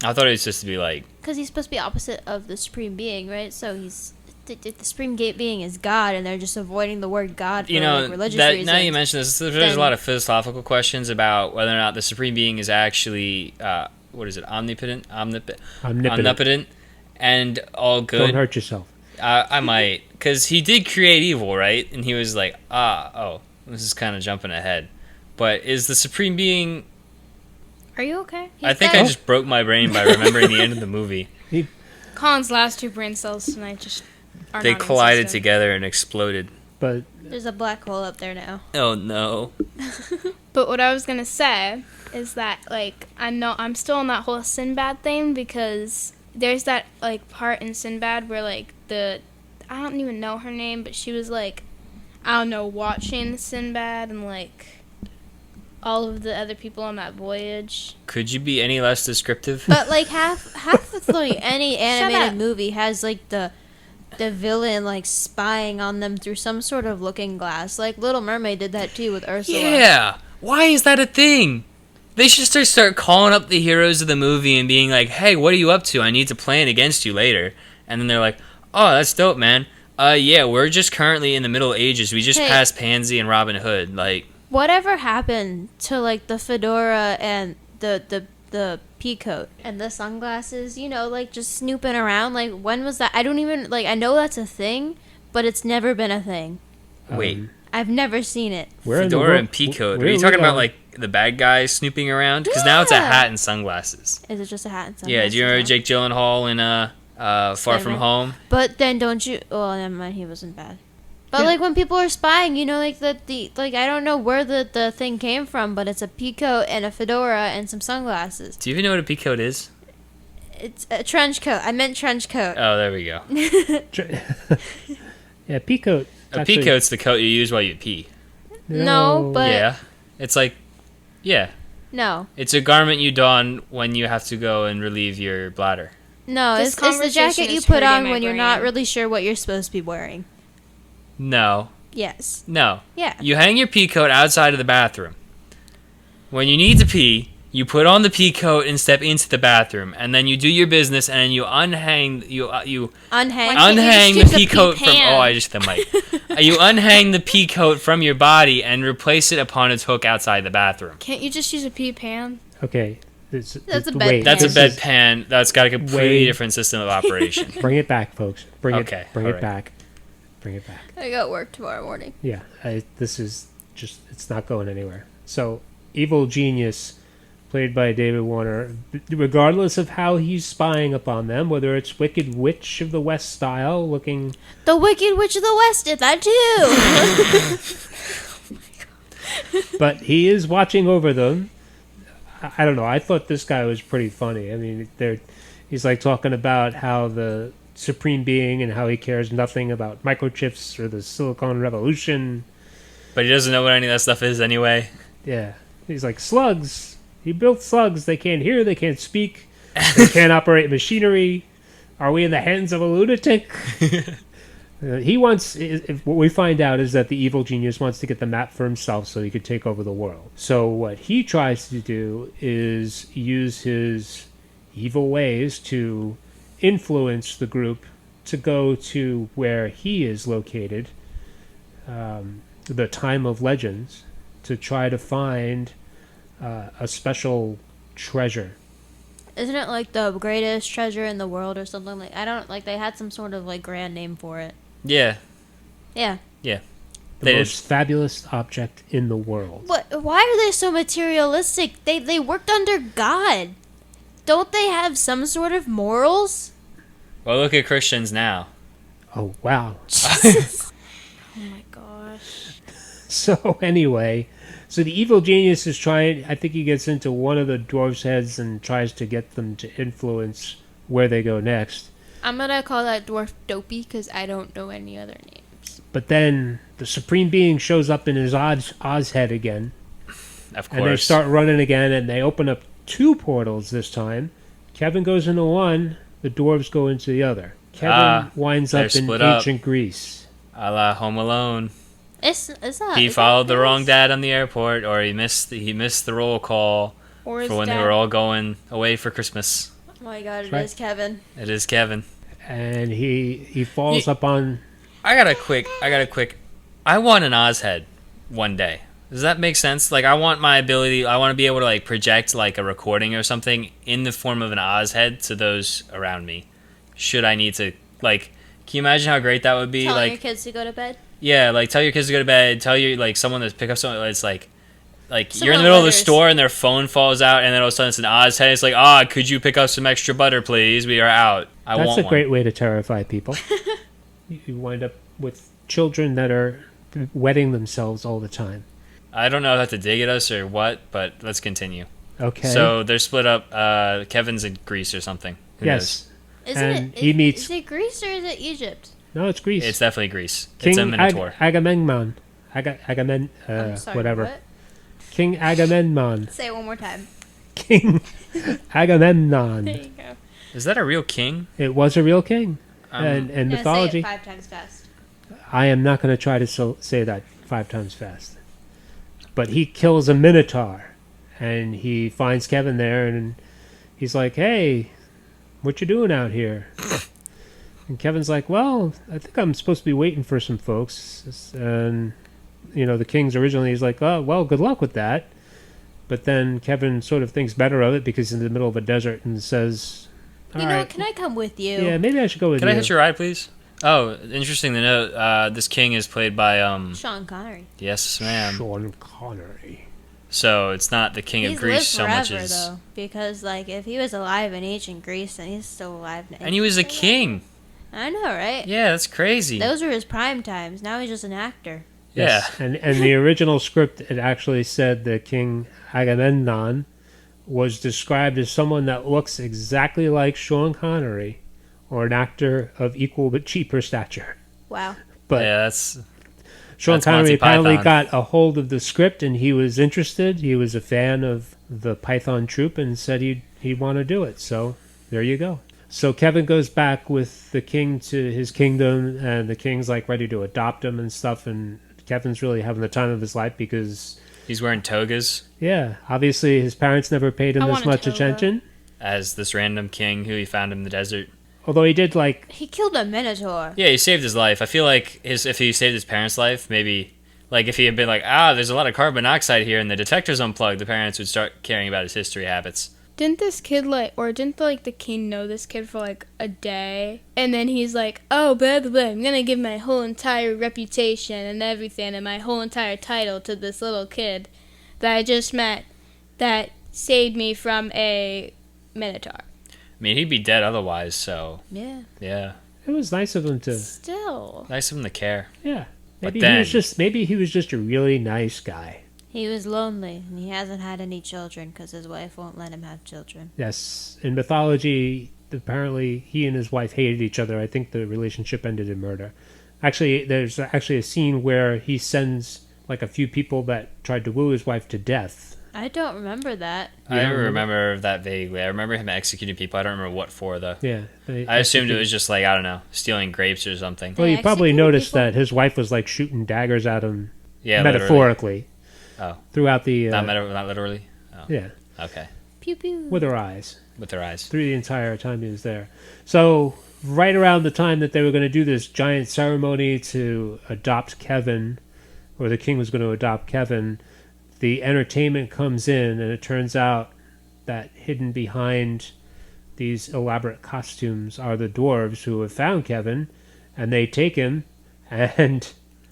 S1: I thought it was supposed to be like,
S3: Because he's supposed to be opposite of the supreme being, right? So he's the supreme being is God, and they're just avoiding the word God for
S1: you know,
S3: like, religious
S1: that
S3: reasons.
S1: now you mention this, there's
S3: Then-
S1: a lot of philosophical questions about whether or not the Supreme Being is actually, what is it, omnipotent, and all good.
S4: Don't hurt yourself.
S1: I might, because he did create evil, right? And he was like, this is kind of jumping ahead. But is the Supreme Being...
S2: Are you okay?
S1: I think I just broke my brain by remembering the end of the movie.
S2: Colin's last two brain cells tonight just are
S1: They
S2: not
S1: collided
S2: existent.
S1: together and exploded.
S4: But
S3: There's a black hole up there now.
S1: Oh, no.
S2: But what I was gonna say is that like I know I'm still on that whole Sinbad thing because there's that like part in Sinbad where like I don't even know her name, but she was like, I don't know, watching Sinbad and like all of the other people on that voyage.
S1: Could you be any less descriptive?
S3: But like half of like any
S2: up.
S3: animated movie has like the villain like spying on them through some sort of looking glass. Like Little Mermaid did that too with Ursula.
S1: Yeah. Why is that a thing? They should start calling up the heroes of the movie and being like, hey, what are you up to? I need to plan against you later. And then they're like, oh, that's dope, man. Yeah, we're just currently in the Middle Ages. We just
S3: Hey.
S1: passed Pansy and Robin Hood. Like,
S3: Whatever happened to like the fedora and the pea coat and the sunglasses? You know, like just snooping around. Like when was that? I don't even like. I know that's a thing, but it's never been a thing.
S1: wait,
S3: I've never seen it.
S4: where in the
S1: Fedora
S4: world-
S1: and Peacoat.
S4: where
S1: Are you
S4: we
S1: talking about
S4: going?
S1: like the bad guys snooping around? Because now it's a
S3: Yeah.
S1: hat and sunglasses.
S3: Is it just a hat and sunglasses?
S1: Yeah, do you remember
S3: now?
S1: Jake Gyllenhaal in Far From
S3: Spider-Man.
S1: Home?
S3: But then don't you? Well, never mind. He wasn't bad. But
S4: Yeah.
S3: like when people are spying, you know, like the like I don't know where the thing came from, but it's a pea coat and a fedora and some sunglasses.
S1: Do you even know what a Peacoat is?
S3: It's a trench coat. I meant trench coat.
S1: Oh, there we go.
S4: Yeah, peacoat.
S1: A
S4: actually-
S1: peacoat's the coat you use while you pee.
S3: No, but-
S1: Yeah. It's like, yeah.
S3: No,
S1: It's a garment you don when you have to go and relieve your bladder.
S3: no,
S2: This
S3: it's the
S2: conversation
S3: jacket you
S2: is
S3: put
S2: hurting
S3: on
S2: my
S3: when you're not
S2: brain.
S3: really sure what you're supposed to be wearing.
S1: No.
S3: Yes.
S1: No.
S3: Yeah.
S1: You hang your pea coat outside of the bathroom. When you need to pee, you put on the pea coat and step into the bathroom, and then you do your business, and you unhang you
S3: Unhang.
S2: Why can't you
S1: unhang the
S2: just use a
S1: pea coat from.
S2: pan?
S1: Oh, I just hit the mic. You unhang the pea coat from your body and replace it upon its hook outside the bathroom.
S2: Can't you just use a pea pan?
S4: Okay.
S3: That's a
S4: wait,
S3: bedpan.
S1: That's a
S4: this is-
S1: bedpan. That's got a completely
S4: way-
S1: different system of operation.
S4: Bring it back, folks. Bring
S1: Okay,
S4: it. Bring
S1: all
S4: it
S1: right.
S4: back. Bring it back.
S3: I got work tomorrow morning.
S4: Yeah, this is just, it's not going anywhere. So, Evil Genius, played by David Warner, regardless of how he's spying upon them, whether it's Wicked Witch of the West style, looking...
S3: The Wicked Witch of the West did that too.
S4: But he is watching over them. I don't know. I thought this guy was pretty funny. I mean, he's like talking about how the supreme being and how he cares nothing about microchips or the Silicon Revolution.
S1: But he doesn't know what any of that stuff is anyway.
S4: Yeah. He's like, slugs. He built slugs. They can't hear. They can't speak. They can't operate machinery. Are we in the hands of a lunatic? He wants, what we find out is that the evil genius wants to get the map for himself so he could take over the world. So what he tries to do is use his evil ways to influence the group to go to where he is located, the Time of Legends, to try to find a special treasure.
S3: Isn't it like the greatest treasure in the world or something? Like, I don't, like, they had some sort of like grand name for it.
S1: Yeah.
S3: Yeah.
S1: Yeah.
S4: The most fabulous object in the world.
S3: But why are they so materialistic? They worked under God. Don't they have some sort of morals?
S1: Well, look at Christians now.
S4: Oh, wow.
S2: Oh my gosh.
S4: So anyway, so the evil genius is trying, I think he gets into one of the dwarves' heads and tries to get them to influence where they go next.
S2: I'm gonna call that dwarf Dopey because I don't know any other names.
S4: But then the supreme being shows up in his Oz head again.
S1: Of course.
S4: And they start running again, and they open up 2 portals this time. Kevin goes into one, the dwarves go into the other. Kevin winds up in ancient Greece.
S1: A la Home Alone. He
S3: Is
S1: followed
S3: that
S1: the wrong
S3: nice?
S1: dad on the airport, or he missed the roll call
S2: Or
S1: for when they were all going away for Christmas.
S3: Oh my god, it
S4: Right.
S3: is Kevin.
S1: It is Kevin.
S4: And he falls up on...
S1: I got a quick. I want an Oz head one day. Does that make sense? Like, I want my ability. I want to be able to like project like a recording or something in the form of an Oz head to those around me. Should I need to like? Can you imagine how great that would be?
S3: Telling
S1: like,
S3: your kids to go to bed.
S1: yeah, like tell your kids to go to bed. Tell your like someone to pick up something. It's like
S3: Some
S1: you're in the middle of the
S3: letters.
S1: store and their phone falls out, and then all of a sudden it's an Oz head. It's like, could you pick up some extra butter, please? We are out.
S4: That's a great way to terrify people. You wind up with children that are wetting themselves all the time.
S1: I don't know if that's a dig at us or what, but let's continue.
S4: Okay.
S1: So they're split up. Kevin's in Greece or something. Who
S4: yes.
S3: Isn't
S4: And
S3: it?
S4: he meets...
S3: Is it Greece or is it Egypt?
S4: No, it's Greece.
S1: knows? It's definitely Greece.
S4: King
S1: It's a Minotaur.
S4: Agamemnon.
S3: I'm sorry,
S4: Whatever.
S3: What?
S4: King Agamemnon.
S3: Say it one more time.
S4: King Agamemnon.
S3: There you go.
S1: Is that a real king?
S4: It was a real king. And
S3: Yeah,
S4: mythology.
S3: Say it 5 times fast.
S4: I am not going to try to say that 5 times fast. But he kills a Minotaur. And he finds Kevin there and he's like, hey, what you doing out here? And Kevin's like, well, I think I'm supposed to be waiting for some folks. And, the king's originally, he's like, oh, well, good luck with that. But then Kevin sort of thinks better of it because he's in the middle of a desert and says,
S3: You
S4: all
S3: know,
S4: right,
S3: can I come with you?
S4: yeah, maybe I should go with
S1: Can
S4: you.
S1: I hitch a ride, please? Oh, interesting to note. This king is played by
S3: Sean Connery.
S1: Yes, ma'am.
S4: Sean Connery.
S1: So it's not the king
S3: He's
S1: of Greece
S3: lived
S1: so
S3: forever,
S1: much as.
S3: though, because like if he was alive in ancient Greece, then he's still alive now.
S1: And he was a king.
S3: I know, right?
S1: Yeah, that's crazy.
S3: Those were his prime times. Now he's just an actor.
S4: Yes.
S1: Yeah.
S4: And the original script, it actually said that King Agamemnon was described as someone that looks exactly like Sean Connery, or an actor of equal but cheaper stature.
S3: Wow.
S4: But
S1: Yeah, that's.
S4: Sean
S1: that's
S4: Connery
S1: Monty
S4: apparently
S1: Python.
S4: got a hold of the script and he was interested. He was a fan of the Python troupe and said he'd want to do it. So there you go. So Kevin goes back with the king to his kingdom, and the king's like ready to adopt him and stuff. And Kevin's really having the time of his life because,
S1: He's wearing togas
S4: yeah, obviously his parents never paid him
S2: I
S4: this
S2: want a
S4: much
S2: toga.
S4: attention.
S1: as this random king who he found in the desert.
S4: Although he did like,
S3: He killed a minotaur.
S1: Yeah, he saved his life. I feel like if he saved his parents' life, maybe like if he had been like, there's a lot of carbon monoxide here and the detector's unplugged, the parents would start caring about his history habits.
S2: Didn't this kid didn't the king know this kid for like a day? And then he's like, oh, by the way, I'm gonna give my whole entire reputation and everything and my whole entire title to this little kid that I just met that saved me from a minotaur.
S1: I mean, he'd be dead otherwise, so
S3: Yeah.
S1: yeah.
S4: it was nice of him to,
S2: Still.
S1: Nice of him to care.
S4: yeah.
S1: But
S4: Maybe
S1: then-
S4: he was just a really nice guy.
S3: He was lonely, and he hasn't had any children because his wife won't let him have children.
S4: Yes, in mythology, apparently he and his wife hated each other. I think the relationship ended in murder. Actually, there's actually a scene where he sends like a few people that tried to woo his wife to death.
S3: I don't remember that.
S4: You
S1: I
S4: don't
S1: remember that vaguely. I remember him executing people. I don't remember what for, though.
S4: Yeah.
S1: I assumed it was just like, I don't know, stealing grapes or something.
S4: Well,
S3: They
S4: you probably
S3: executed
S4: noticed
S3: people?
S4: that his wife was like shooting daggers at him,
S1: Yeah,
S4: metaphorically.
S1: Oh.
S4: Throughout the.
S1: Not literally? Oh.
S4: Yeah,
S1: Okay.
S3: Pew pew.
S4: with her eyes.
S1: With their eyes.
S4: Through the entire time he was there. So, right around the time that they were going to do this giant ceremony to adopt Kevin, or the king was going to adopt Kevin, the entertainment comes in, and it turns out that hidden behind these elaborate costumes are the dwarves who have found Kevin, and they take him and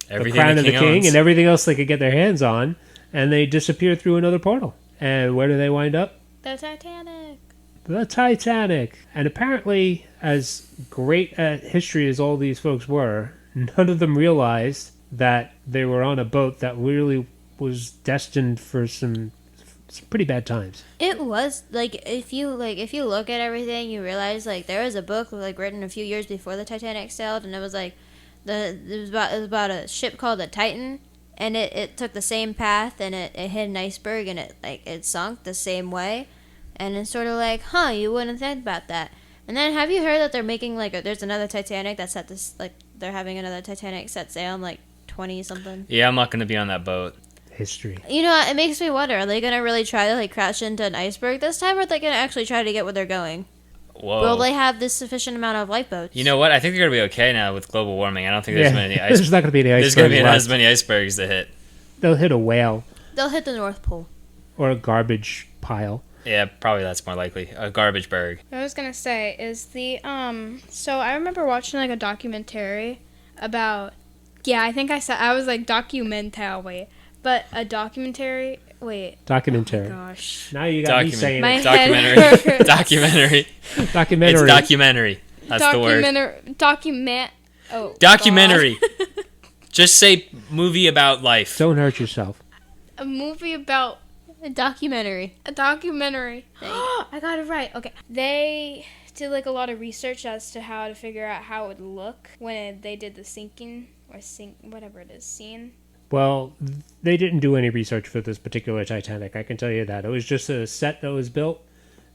S4: the crown of the king
S1: owns.
S4: and everything else they could get their hands on, and they disappear through another portal. And where do they wind up?
S2: The Titanic.
S4: The Titanic. And apparently, as great at history as all these folks were, none of them realized that they were on a boat that really was destined for some pretty bad times.
S3: It was if you look at everything, you realize like there was a book like written a few years before the Titanic sailed, and it was like it was about a ship called the Titan, and it took the same path, and it hit an iceberg, and it sunk the same way, and it's sort of like, you wouldn't think about that. And then have you heard that they're making there's another Titanic that's set this they're having another Titanic set sail in 20 something.
S1: Yeah, I'm not going to be on that boat.
S4: History.
S3: You know, it makes me wonder, are they going to really try to crash into an iceberg this time, or are they going to actually try to get where they're going?
S1: Whoa.
S3: Will they have this sufficient amount of lifeboats?
S1: You know what? I think they're going to be okay now with global warming. I don't think there's many
S4: There's not going to be any
S1: There's going to
S4: icebergs
S1: be
S4: left.
S1: as many icebergs to hit.
S4: They'll hit a whale
S3: They'll hit the North Pole.
S4: or a garbage pile.
S1: Yeah, probably that's more likely. A garbage berg.
S2: What I was gonna say is so I remember watching a documentary about, I think I was like documentary, but a documentary. Wait.
S4: Documentary.
S2: Gosh.
S4: Now you got me saying
S2: My
S4: it.
S1: Documentary.
S2: head hurts.
S1: Documentary.
S4: Documentary.
S1: It's documentary. That's the word. Documentary. Just say movie about life.
S4: Don't hurt yourself.
S2: A movie about
S3: A documentary.
S2: a documentary. I got it right. Okay. They did a lot of research as to how to figure out how it would look when they did the sinking or whatever it is scene.
S4: Well, they didn't do any research for this particular Titanic. I can tell you that. It was just a set that was built,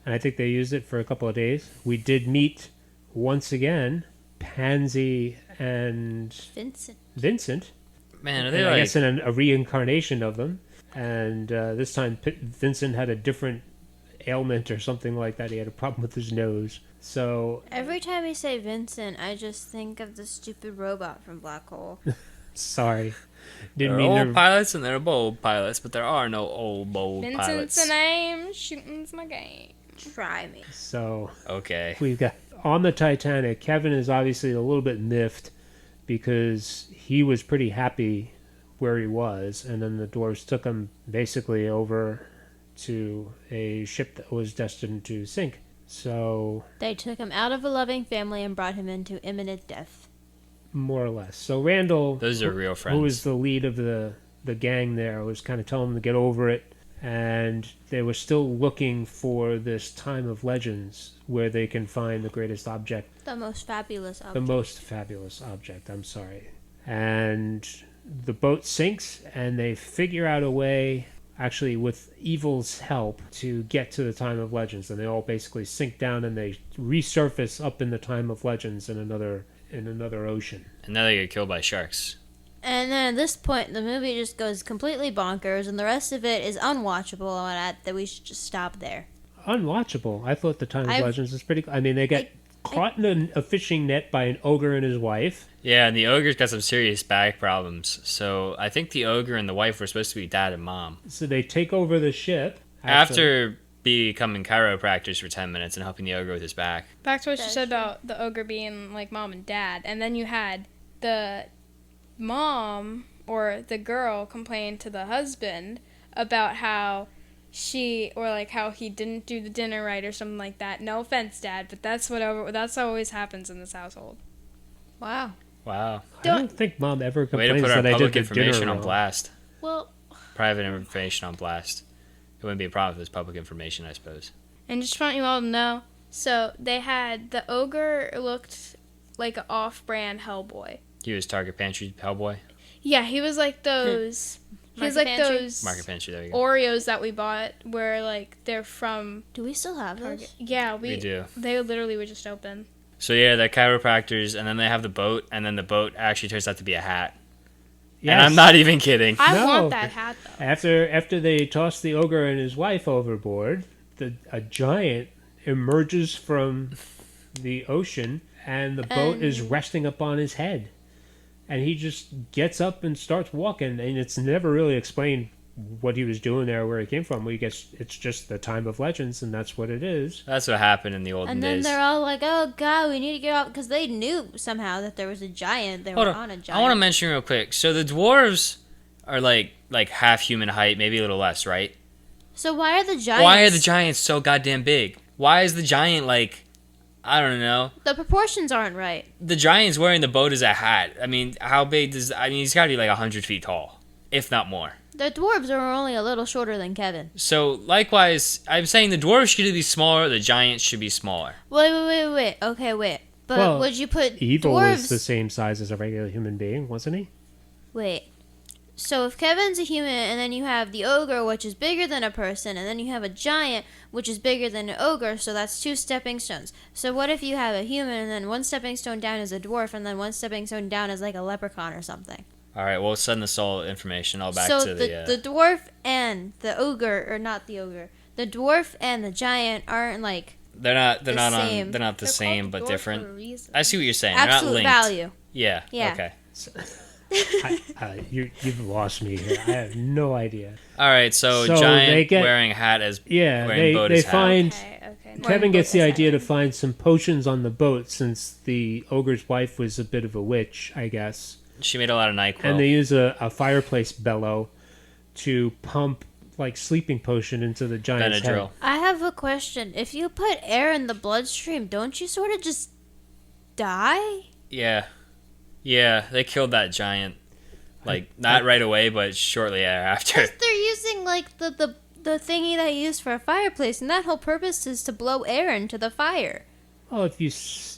S4: and I think they used it for a couple of days. We did meet, once again, Pansy and Vincent.
S1: Man, are
S4: And
S1: they
S4: I guess in a reincarnation of them. And this time, Vincent had a different ailment or something like that. He had a problem with his nose. So,
S3: Every time you say Vincent, I just think of the stupid robot from Black Hole.
S4: sorry.
S1: There
S4: Didn't
S1: are
S4: mean
S1: old
S4: to.
S1: pilots and there are bold pilots, but there are no old bold
S2: Vincent's
S1: pilots.
S2: the name, shooting's my game.
S3: Try me.
S4: So,
S1: Okay.
S4: we've got on the Titanic, Kevin is obviously a little bit miffed because he was pretty happy where he was, and then the dwarves took him basically over to a ship that was destined to sink. So,
S3: They took him out of a loving family and brought him into imminent death.
S4: more or less. So Randall,
S1: Those are real friends.
S4: who was the lead of the gang there, was kind of telling them to get over it, and they were still looking for this time of legends where they can find the greatest object.
S3: The most fabulous object.
S4: The most fabulous object, I'm sorry. And the boat sinks, and they figure out a way, actually with evil's help, to get to the time of legends. And they all basically sink down, and they resurface up in the time of legends in another ocean.
S1: And now they get killed by sharks.
S3: And then at this point, the movie just goes completely bonkers, and the rest of it is unwatchable, and that we should just stop there.
S4: Unwatchable. I thought the time of
S3: I've-
S4: legends was pretty. I mean, they get caught in a fishing net by an ogre and his wife.
S1: Yeah, and the ogre's got some serious back problems. So I think the ogre and the wife were supposed to be dad and mom.
S4: So they take over the ship
S1: After becoming chiropractors for 10 minutes and helping the ogre with his back.
S2: Back to what you
S3: That's
S2: said
S3: true.
S2: about the ogre being like mom and dad, and then you had the mom or the girl complain to the husband about how how he didn't do the dinner right or something like that. No offense, Dad, but that's always happens in this household.
S3: Wow.
S1: Wow.
S4: I don't think Mom ever
S1: Way to
S4: complains
S1: put our
S4: that I did
S1: public
S4: the
S1: information
S4: dinner
S1: on
S4: wrong.
S1: blast.
S2: Well,
S1: private information on blast. It wouldn't be a problem if it was public information, I suppose.
S2: And just want you all to know, so they had the ogre looked like an off-brand Hellboy.
S1: He was Target Pantry Hellboy.
S2: Yeah, he was like those. He was like
S3: Pantry?
S2: those
S1: Market Pantry, there you go.
S2: Oreos that we bought, where like they're from
S3: Do we still have
S2: Target.
S3: those?
S2: Yeah,
S1: We do.
S2: They literally were just open.
S1: So yeah, they're chiropractors, and then they have the boat, and then the boat actually turns out to be a hat. And I'm not even kidding.
S2: I
S4: No.
S2: want that hat though.
S4: After they toss the ogre and his wife overboard, a giant emerges from the ocean, and the boat is resting up on his head. And he just gets up and starts walking, and it's never really explained what he was doing there, where he came from. We guess it's just the time of legends, and that's what it is.
S1: That's what happened in the olden
S3: And then
S1: days.
S3: they're all like, "Oh God, we need to get off," because they knew somehow that there was a giant. They
S1: Hold
S3: were
S1: on.
S3: on a giant.
S1: I want to mention real quick. So the dwarves are like half human height, maybe a little less, right?
S3: So why are the giants?
S1: Why are the giants so goddamn big? Why is the giant like, I don't know.
S3: The proportions aren't right.
S1: The giant's wearing the boat as a hat. I mean, how big does... I mean, he's got to be like 100 feet tall, if not more.
S3: The dwarves are only a little shorter than Kevin.
S1: So, likewise, I'm saying the dwarves should be smaller, the giants should be smaller.
S3: Wait. Okay, wait. But
S4: Well,
S3: would you put
S4: Evil
S3: dwarves?
S4: was the same size as a regular human being, wasn't he?
S3: Wait. So if Kevin's a human, and then you have the ogre, which is bigger than a person, and then you have a giant, which is bigger than an ogre, so that's 2 stepping stones. So what if you have a human, and then 1 stepping stone down is a dwarf, and then 1 stepping stone down is like a leprechaun or something?
S1: All right, we'll send this all information all back
S3: So
S1: to
S3: the dwarf and the ogre, or not the ogre, the dwarf and the giant aren't like
S1: They're not
S3: the
S1: same,
S3: same.
S2: They're
S1: same,
S2: called
S1: but
S2: dwarf
S1: different.
S2: For a reason.
S1: I see what you're saying. They're not
S3: absolute
S1: linked.
S3: value.
S1: Yeah.
S3: Yeah.
S1: Okay.
S4: You've lost me here. I have no idea.
S1: All right. So
S4: So
S1: giant
S4: they get-
S1: wearing a hat as
S4: Yeah,
S1: wearing boat
S4: they
S1: as hat.
S4: find...
S2: Okay.
S4: Kevin gets the
S2: Boat is
S4: idea to
S2: hat.
S4: find some potions on the boat, since the ogre's wife was a bit of a witch, I guess.
S1: She made a lot of NyQuil.
S4: And they use a fireplace bellow to pump like sleeping potion into the giant's head.
S1: Benadryl.
S3: I have a question. If you put air in the bloodstream, don't you sort of just die?
S1: Yeah. Yeah. They killed that giant. Like not right away, but shortly thereafter.
S3: Because they're using like the thingy that you use for a fireplace, and that whole purpose is to blow air into the fire.
S4: Well, if you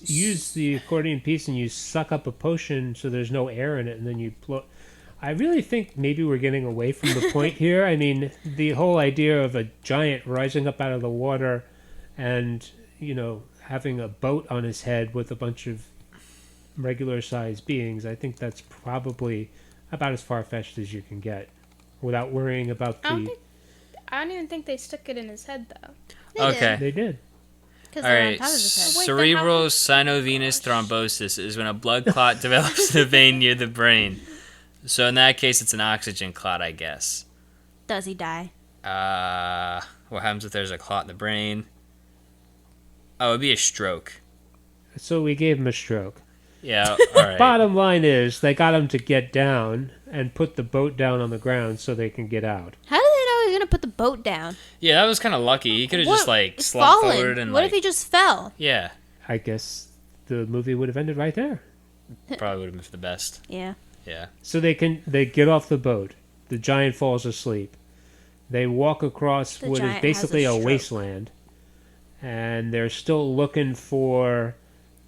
S4: use the accordion piece and you suck up a potion so there's no air in it, and then you blow... I really think maybe we're getting away from the point here. I mean, the whole idea of a giant rising up out of the water and, having a boat on his head with a bunch of regular-sized beings, I think that's probably about as far-fetched as you can get without worrying about
S2: I
S4: the...
S2: don't even think they stuck it in his head though.
S1: Okay.
S4: They did.
S3: Because
S1: All
S3: they're on
S1: right.
S3: top of his head.
S1: Cerebral synovenous thrombosis is when a blood clot develops in the vein near the brain. So in that case, it's an oxygen clot, I guess.
S3: Does he die?
S1: What happens if there's a clot in the brain? Oh, it'd be a stroke.
S4: So we gave him a stroke.
S1: Yeah, all right.
S4: Bottom line is, they got him to get down and put the boat down on the ground so they can get out.
S3: How do they know he's gonna put the boat down?
S1: Yeah, that was kind of lucky. He could have just
S3: What-
S1: slumped
S3: fallen.
S1: forward and
S3: What if he just fell?
S1: Yeah,
S4: I guess the movie would have ended right there.
S1: probably would have been for the best.
S3: Yeah.
S1: Yeah.
S4: So they get off the boat. The giant falls asleep. They walk across
S3: The
S4: what
S3: giant
S4: is
S3: has
S4: basically
S3: a
S4: a
S3: stroke.
S4: wasteland, and they're still looking for,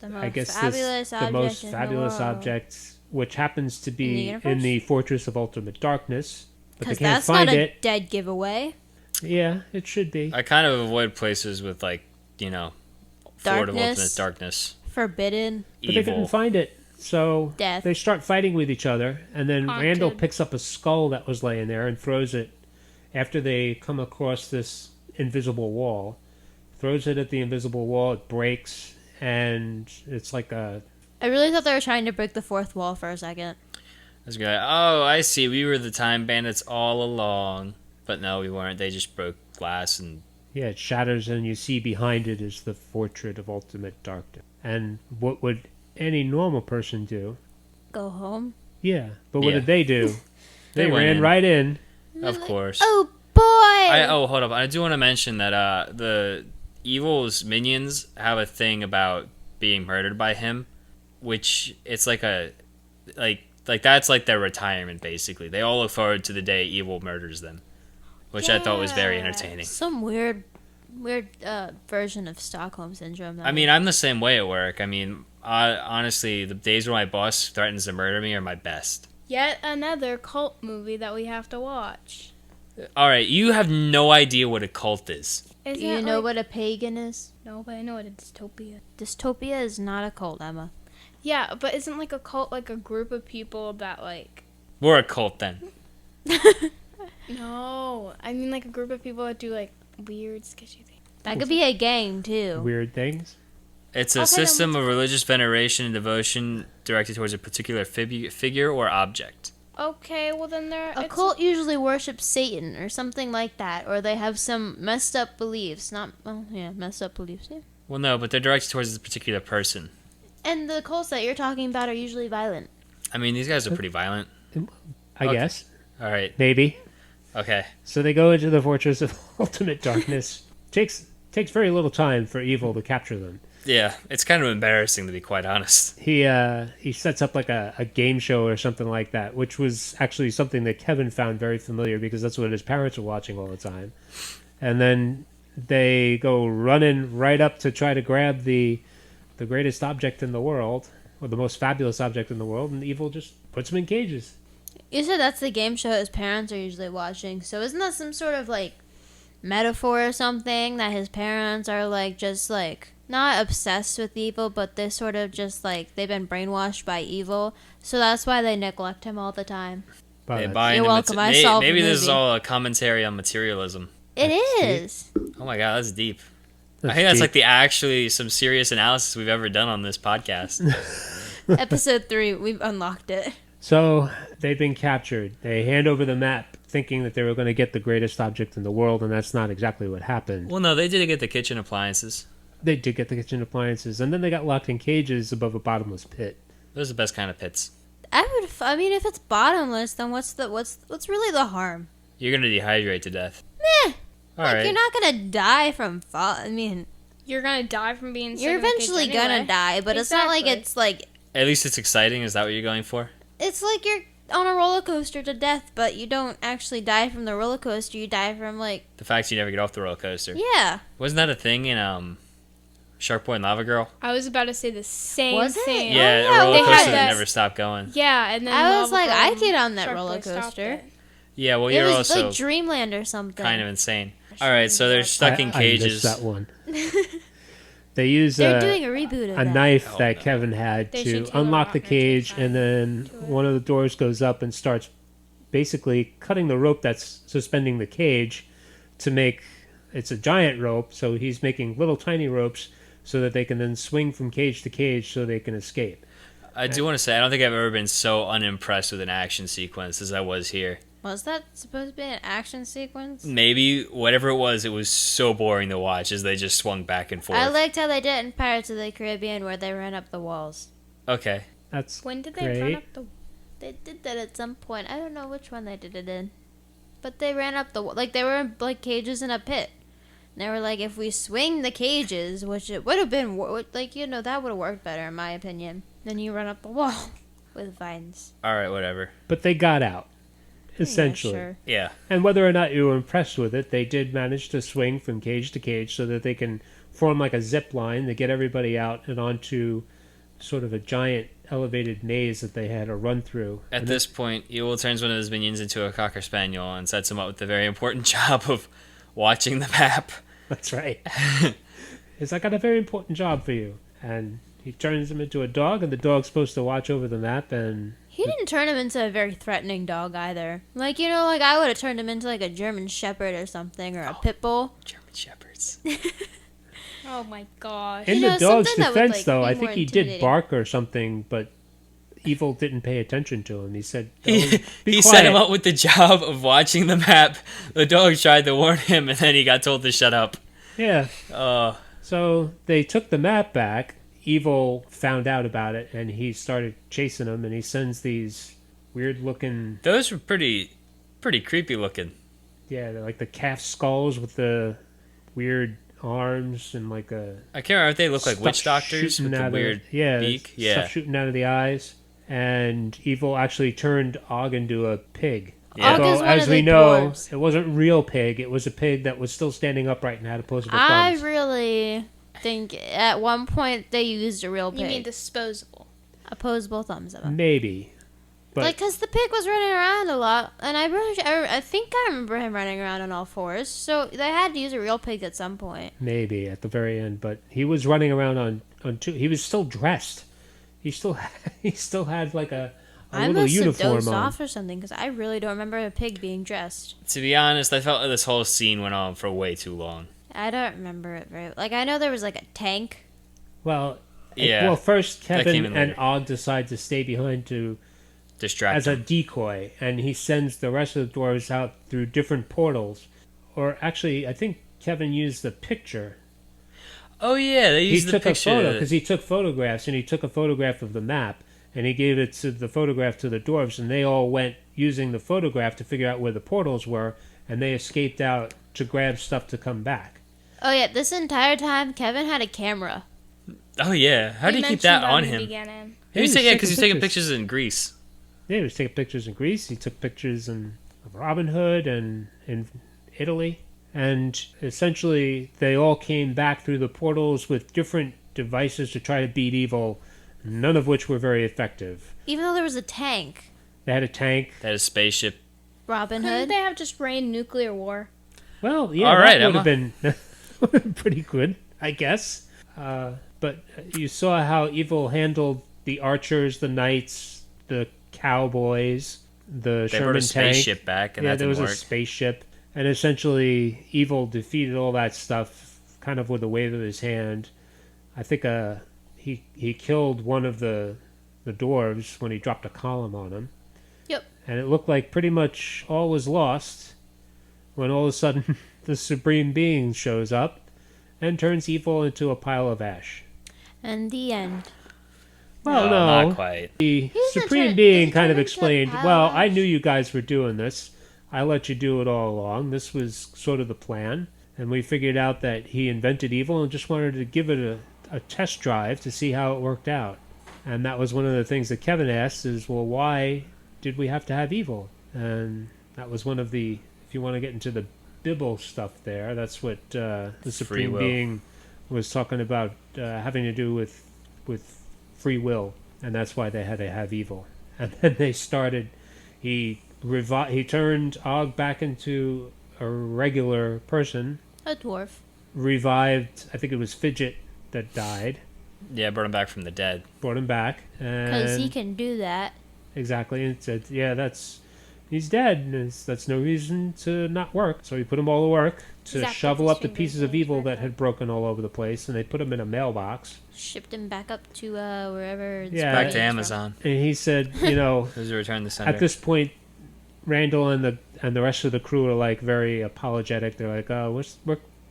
S3: The most
S4: I guess,
S3: fabulous
S4: the
S3: object
S4: most
S3: in
S4: fabulous
S3: the world.
S4: object, which happens to
S3: In the
S4: be
S3: universe?
S4: in the Fortress of Ultimate Darkness. But they
S3: Because
S4: can't
S3: that's
S4: find
S3: not a
S4: it.
S3: dead giveaway.
S4: Yeah, it should be.
S1: I kind of avoid places with Fort of
S3: Darkness.
S1: Ultimate Darkness,
S3: Forbidden.
S4: But they couldn't
S1: evil.
S4: find it. So
S3: Death.
S4: they start fighting with each other, and then
S2: Haunted.
S4: Randall picks up a skull that was laying there and throws it after they come across this invisible wall. Throws it at the invisible wall, it breaks, and it's like a...
S3: I really thought they were trying to break the fourth wall for a second.
S1: I was going, oh, I see. We were the Time Bandits all along. But no, we weren't. They just broke glass and...
S4: Yeah, it shatters, and you see behind it is the Fortress of Ultimate Darkness. And what would any normal person do?
S3: Go home.
S4: Yeah, but what
S1: Yeah.
S4: did they do?
S1: They
S4: They
S1: went
S4: ran
S1: in.
S4: right in.
S1: Of course.
S3: Oh boy!
S1: Hold up. I do want to mention that the evil's minions have a thing about being murdered by him, which it's like Like that's like their retirement basically. They all look forward to the day evil murders them, which I thought was very
S2: Yeah.
S1: entertaining.
S3: Some weird version of Stockholm syndrome.
S1: I mean, I'm the same way at work. I mean, honestly, the days where my boss threatens to murder me are my best.
S2: Yet another cult movie that we have to watch.
S1: All right, you have no idea what a cult is.
S3: do
S2: Isn't
S3: you
S2: it
S3: know
S2: like-
S3: what a pagan is?
S2: No, but I know what a dystopia.
S3: Dystopia is not a cult, Emma.
S2: Yeah, but isn't like a cult like a group of people that like?
S1: We're a cult then.
S2: No, I mean like a group of people that do like weird, sketchy things.
S3: That could be a gang too.
S4: Weird things.
S1: It's a
S2: Okay, then
S1: system of religious veneration and devotion directed towards a particular figure or object.
S2: Okay, well then
S3: A cult usually worships Satan or something like that, or they have some messed up beliefs. Messed up beliefs. Yeah.
S1: Well, no, but they're directed towards a particular person.
S3: And the cults that you're talking about are usually violent.
S1: I mean, these guys are pretty violent.
S4: I
S1: Okay.
S4: guess.
S1: All right,
S4: Maybe.
S1: okay.
S4: So they go into the fortress of ultimate darkness. Takes very little time for evil to capture them.
S1: Yeah, it's kind of embarrassing to be quite honest.
S4: He sets up like a game show or something like that, which was actually something that Kevin found very familiar because that's what his parents were watching all the time. And then they go running right up to try to grab the greatest object in the world, or the most fabulous object in the world, and evil just puts them in cages.
S3: You said that's the game show his parents are usually watching. So isn't that some sort of like metaphor or something that his parents are like just like not obsessed with evil, but they're sort of just like they've been brainwashed by evil. So that's why they neglect him all the time.
S4: But
S1: They buy
S3: You're
S1: into
S3: welcome, I solved
S1: maybe
S3: the
S1: this is
S3: movie.
S1: all a commentary on materialism.
S3: It is.
S1: Oh my god, that's deep.
S4: that's
S1: I think that's
S4: deep.
S1: like the actually some serious analysis we've ever done on this podcast.
S3: Episode 3, we've unlocked it.
S4: So they've been captured. They hand over the map thinking that they were going to get the greatest object in the world, and that's not exactly what happened.
S1: Well, no, they did get the kitchen appliances.
S4: They did get the kitchen appliances, and then they got locked in cages above a bottomless pit.
S1: Those are the best kind of pits.
S3: I mean, if it's bottomless, then what's really the harm?
S1: You're gonna dehydrate to death.
S3: Meh.
S1: All
S3: Like,
S1: right.
S3: you're not gonna die from fall. I mean,
S2: You're gonna die from being sick
S3: you're
S2: in a cage
S3: eventually
S2: anyway.
S3: gonna die, but it's not like
S2: Exactly.
S3: it's like
S1: At least it's exciting. Is that what you're going for?
S3: it's like you're on a roller coaster to death, but you don't actually die from the roller coaster. You die from like
S1: The fact you never get off the roller coaster.
S3: yeah.
S1: Wasn't that a thing in Shark Boy and Lava Girl?
S2: I was about to say the same
S3: Was it?
S2: thing.
S1: Yeah,
S3: yeah,
S1: a roller
S2: they had
S1: coaster that
S2: that-
S1: never stopped going.
S2: Yeah, and then
S3: I was
S2: Lava
S3: like,
S2: Girl
S3: I'd
S2: and
S3: get on that
S2: Shark
S3: roller
S2: Boy stopped
S3: coaster.
S2: it.
S1: Yeah, well,
S3: It
S1: you're
S3: was
S1: also
S3: like Dreamland or something.
S1: kind of insane. All right, so they're stuck in
S4: I missed
S1: cages.
S4: that one. They use
S3: They're doing a reboot of
S4: a
S3: that.
S4: knife
S1: Oh,
S4: that
S1: no.
S4: Kevin had
S2: They
S4: to
S2: should tailor
S4: unlock the
S2: Rottner to
S4: cage,
S2: the
S4: and then
S2: to it.
S4: one of the doors goes up and starts basically cutting the rope that's suspending the cage to make it's a giant rope. So he's making little tiny ropes so that they can then swing from cage to cage so they can escape.
S1: I do want to say I don't think I've ever been so unimpressed with an action sequence as I was here.
S3: Was that supposed to be an action sequence?
S1: Maybe whatever it was so boring to watch as they just swung back and forth.
S3: I liked how they did it in Pirates of the Caribbean where they ran up the walls.
S1: Okay.
S4: That's
S2: When did they
S4: Great.
S2: run up the?
S3: They did that at some point. I don't know which one they did it in. But they ran up the like they were in like cages in a pit. And they were like, if we swing the cages, which it would have been like that would have worked better in my opinion. Then you run up the wall with vines.
S1: All right, whatever.
S4: but they got out essentially.
S3: Yeah, sure.
S1: Yeah.
S4: And whether or not you were impressed with it, they did manage to swing from cage to cage so that they can form like a zip line to get everybody out and onto sort of a giant elevated maze that they had to run through.
S1: At this point, Evil turns one of his minions into a Cocker Spaniel and sets him up with the very important job of watching the map.
S4: That's right. He's like, I got a very important job for you. And he turns him into a dog, and the dog's supposed to watch over the map. And
S3: He didn't turn him into a very threatening dog either. Like, like I would have turned him into like a German Shepherd or something, or a pit bull.
S1: German Shepherds.
S2: Oh my gosh.
S4: in
S3: You
S4: the
S3: know,
S4: dog's
S3: something that would,
S4: defense,
S3: like,
S4: though,
S3: be
S4: I
S3: more
S4: think he did
S3: intimidating.
S4: bark or something, but Evil didn't pay attention to him. He said, "Oh,
S1: He,
S4: be
S1: he
S4: quiet."
S1: set him up with the job of watching the map. The dog tried to warn him, and then he got told to shut up.
S4: Yeah.
S1: Uh,
S4: So they took the map back. Evil found out about it, and he started chasing him, and he sends these weird-looking,
S1: those were pretty creepy looking.
S4: yeah, they're like the calf skulls with the weird arms and like a
S1: I can't remember if they look like
S4: stuff
S1: witch doctors
S4: shooting
S1: with
S4: out
S1: the
S4: of-
S1: weird
S4: yeah,
S1: beak.
S4: stuff
S1: Yeah.
S4: shooting out of the eyes. and Evil actually turned Og into a pig.
S1: Yeah.
S3: Og is
S4: Although,
S3: one
S4: as
S3: of
S4: we
S3: the
S4: know,
S3: dwarves.
S4: it wasn't real pig. It was a pig that was still standing upright and had opposable
S3: I
S4: thumbs.
S3: really think at one point they used a real pig.
S2: You mean disposable?
S3: Opposable thumbs of them.
S4: Maybe. But
S3: Like, because the pig was running around a lot, and I think I remember him running around on all fours, so they had to use a real pig at some point.
S4: maybe at the very end. But he was running around on two. He was still dressed. He still had like a
S3: I
S4: little
S3: must have
S4: uniform
S3: dozed
S4: on.
S3: off or something, because I really don't remember a pig being dressed.
S1: To be honest, I felt like this whole scene went on for way too long.
S3: I don't remember it very... Like, I know there was, like, a tank.
S4: Well,
S1: Yeah.
S4: Well, first
S1: came
S4: Kevin
S1: in
S4: and
S1: later.
S4: Og decide to stay behind to
S1: Distract
S4: as a
S1: him.
S4: decoy, and he sends the rest of the dwarves out through different portals. Or actually, I think Kevin used the picture.
S1: Oh yeah, they
S4: He
S1: used the
S4: took a
S1: picture.
S4: photo because he took photographs, and he took a photograph of the map, and he gave it to the photograph to the dwarves, and they all went using the photograph to figure out where the portals were, and they escaped out to grab stuff to come back.
S3: Oh, yeah, this entire time, Kevin had a camera.
S1: Oh yeah, how do you keep that on him?
S2: Beginning.
S1: He was
S4: He was
S1: taking, because
S4: taking
S1: he's taking
S4: pictures.
S1: pictures in Greece.
S4: Yeah, he was taking pictures in Greece. He took pictures of Robin Hood and in Italy. And essentially, they all came back through the portals with different devices to try to beat evil, none of which were very effective.
S3: Even though there was a tank.
S4: They had a tank.
S1: They had a spaceship.
S3: Robin
S2: Couldn't
S3: Hood.
S2: they have just rained nuclear war?
S4: Well, yeah,
S1: All right,
S4: that would have
S1: Emma.
S4: been pretty good, I guess. But you saw how evil handled the archers, the knights, the cowboys, the
S1: They brought
S4: Sherman
S1: a
S4: tank.
S1: spaceship back, and
S4: Yeah,
S1: that
S4: there
S1: didn't
S4: was
S1: work.
S4: a spaceship, and essentially evil defeated all that stuff kind of with a wave of his hand. I think he killed one of the dwarves when he dropped a column on him.
S3: Yep.
S4: And it looked like pretty much all was lost when all of a sudden the Supreme Being shows up and turns evil into a pile of ash.
S3: And the end.
S4: Well,
S1: Not
S4: no.
S1: quite.
S4: The
S3: He's not
S4: Supreme
S3: trying-
S4: Being
S3: does he
S4: kind
S3: turn
S4: of
S3: into a
S4: explained,
S3: pile
S4: well,
S3: of
S4: I
S3: ash?
S4: knew you guys were doing this. I let you do it all along. This was sort of the plan. And we figured out that he invented evil and just wanted to give it a test drive to see how it worked out. And that was one of the things that Kevin asked is, well, why did we have to have evil? And that was one of the, if you want to get into the Bible stuff there, that's what the Supreme
S1: will.
S4: Being was talking about having to do with free will. And that's why they had to have evil. And then they started, he turned Og back into a regular person,
S3: A dwarf.
S4: revived, I think it was Fidget that died,
S1: Yeah, brought him back from the dead.
S4: brought him back,
S3: Because he
S4: and
S3: can do that.
S4: exactly, and said, yeah, he's dead, and that's no reason to not work. So he put him all to work to
S2: Exactly,
S4: shovel
S2: his
S4: up the
S2: fingers
S4: pieces of
S2: really
S4: evil
S2: hurt
S4: that
S2: him.
S4: had broken all over the place, and they put him in a mailbox.
S3: Shipped him back up to wherever. it's
S4: Yeah.
S3: where
S1: Back
S3: he
S1: to
S3: is from.
S1: Amazon.
S4: And he said, you know,
S1: Those are Return to the Center.
S4: at this point, Randall and the rest of the crew are like very apologetic. They're like, "Oh,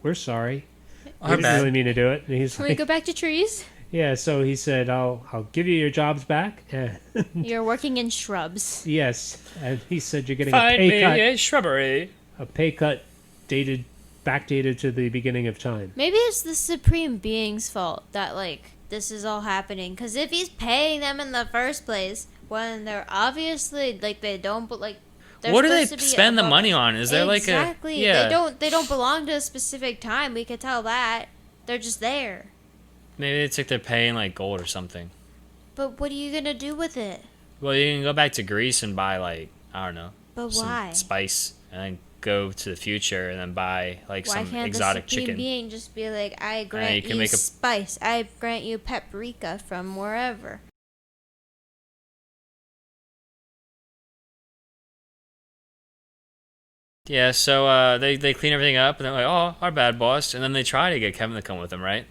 S4: we're sorry.
S1: Our
S4: We didn't
S1: bad.
S4: really mean to do it." And he's
S2: Can we
S4: like,
S2: go back to trees?
S4: "Yeah." So he said, "I'll give you your jobs back."
S3: You're working in shrubs.
S4: Yes, and he said you're getting
S1: Find me
S4: a pay cut.
S1: a shrubbery.
S4: A pay cut backdated to the beginning of time.
S3: Maybe it's the Supreme Being's fault that, like, this is all happening. Because if he's paying them in the first place, when they're obviously, like, they don't, but, like, they're
S1: What do they
S3: supposed to be
S1: spend the
S3: above-
S1: money on? Is there like a
S3: Exactly.
S1: yeah?
S3: They don't belong to a specific time. We could tell that. They're just there.
S1: Maybe they took their pay in like gold or something.
S3: But what are you gonna do with it?
S1: Well, you can go back to Greece and buy like I don't know,
S3: But
S1: some
S3: why?
S1: spice, and then go to the future and then buy like
S3: Why
S1: some
S3: can't
S1: exotic
S3: the Supreme
S1: chicken.
S3: Being just be like, I grant
S1: you can
S3: you
S1: make a-
S3: spice, I grant you paprika from wherever.
S1: Yeah, so they clean everything up and they're like, oh, our bad boss, and then they try to get Kevin to come with them, right?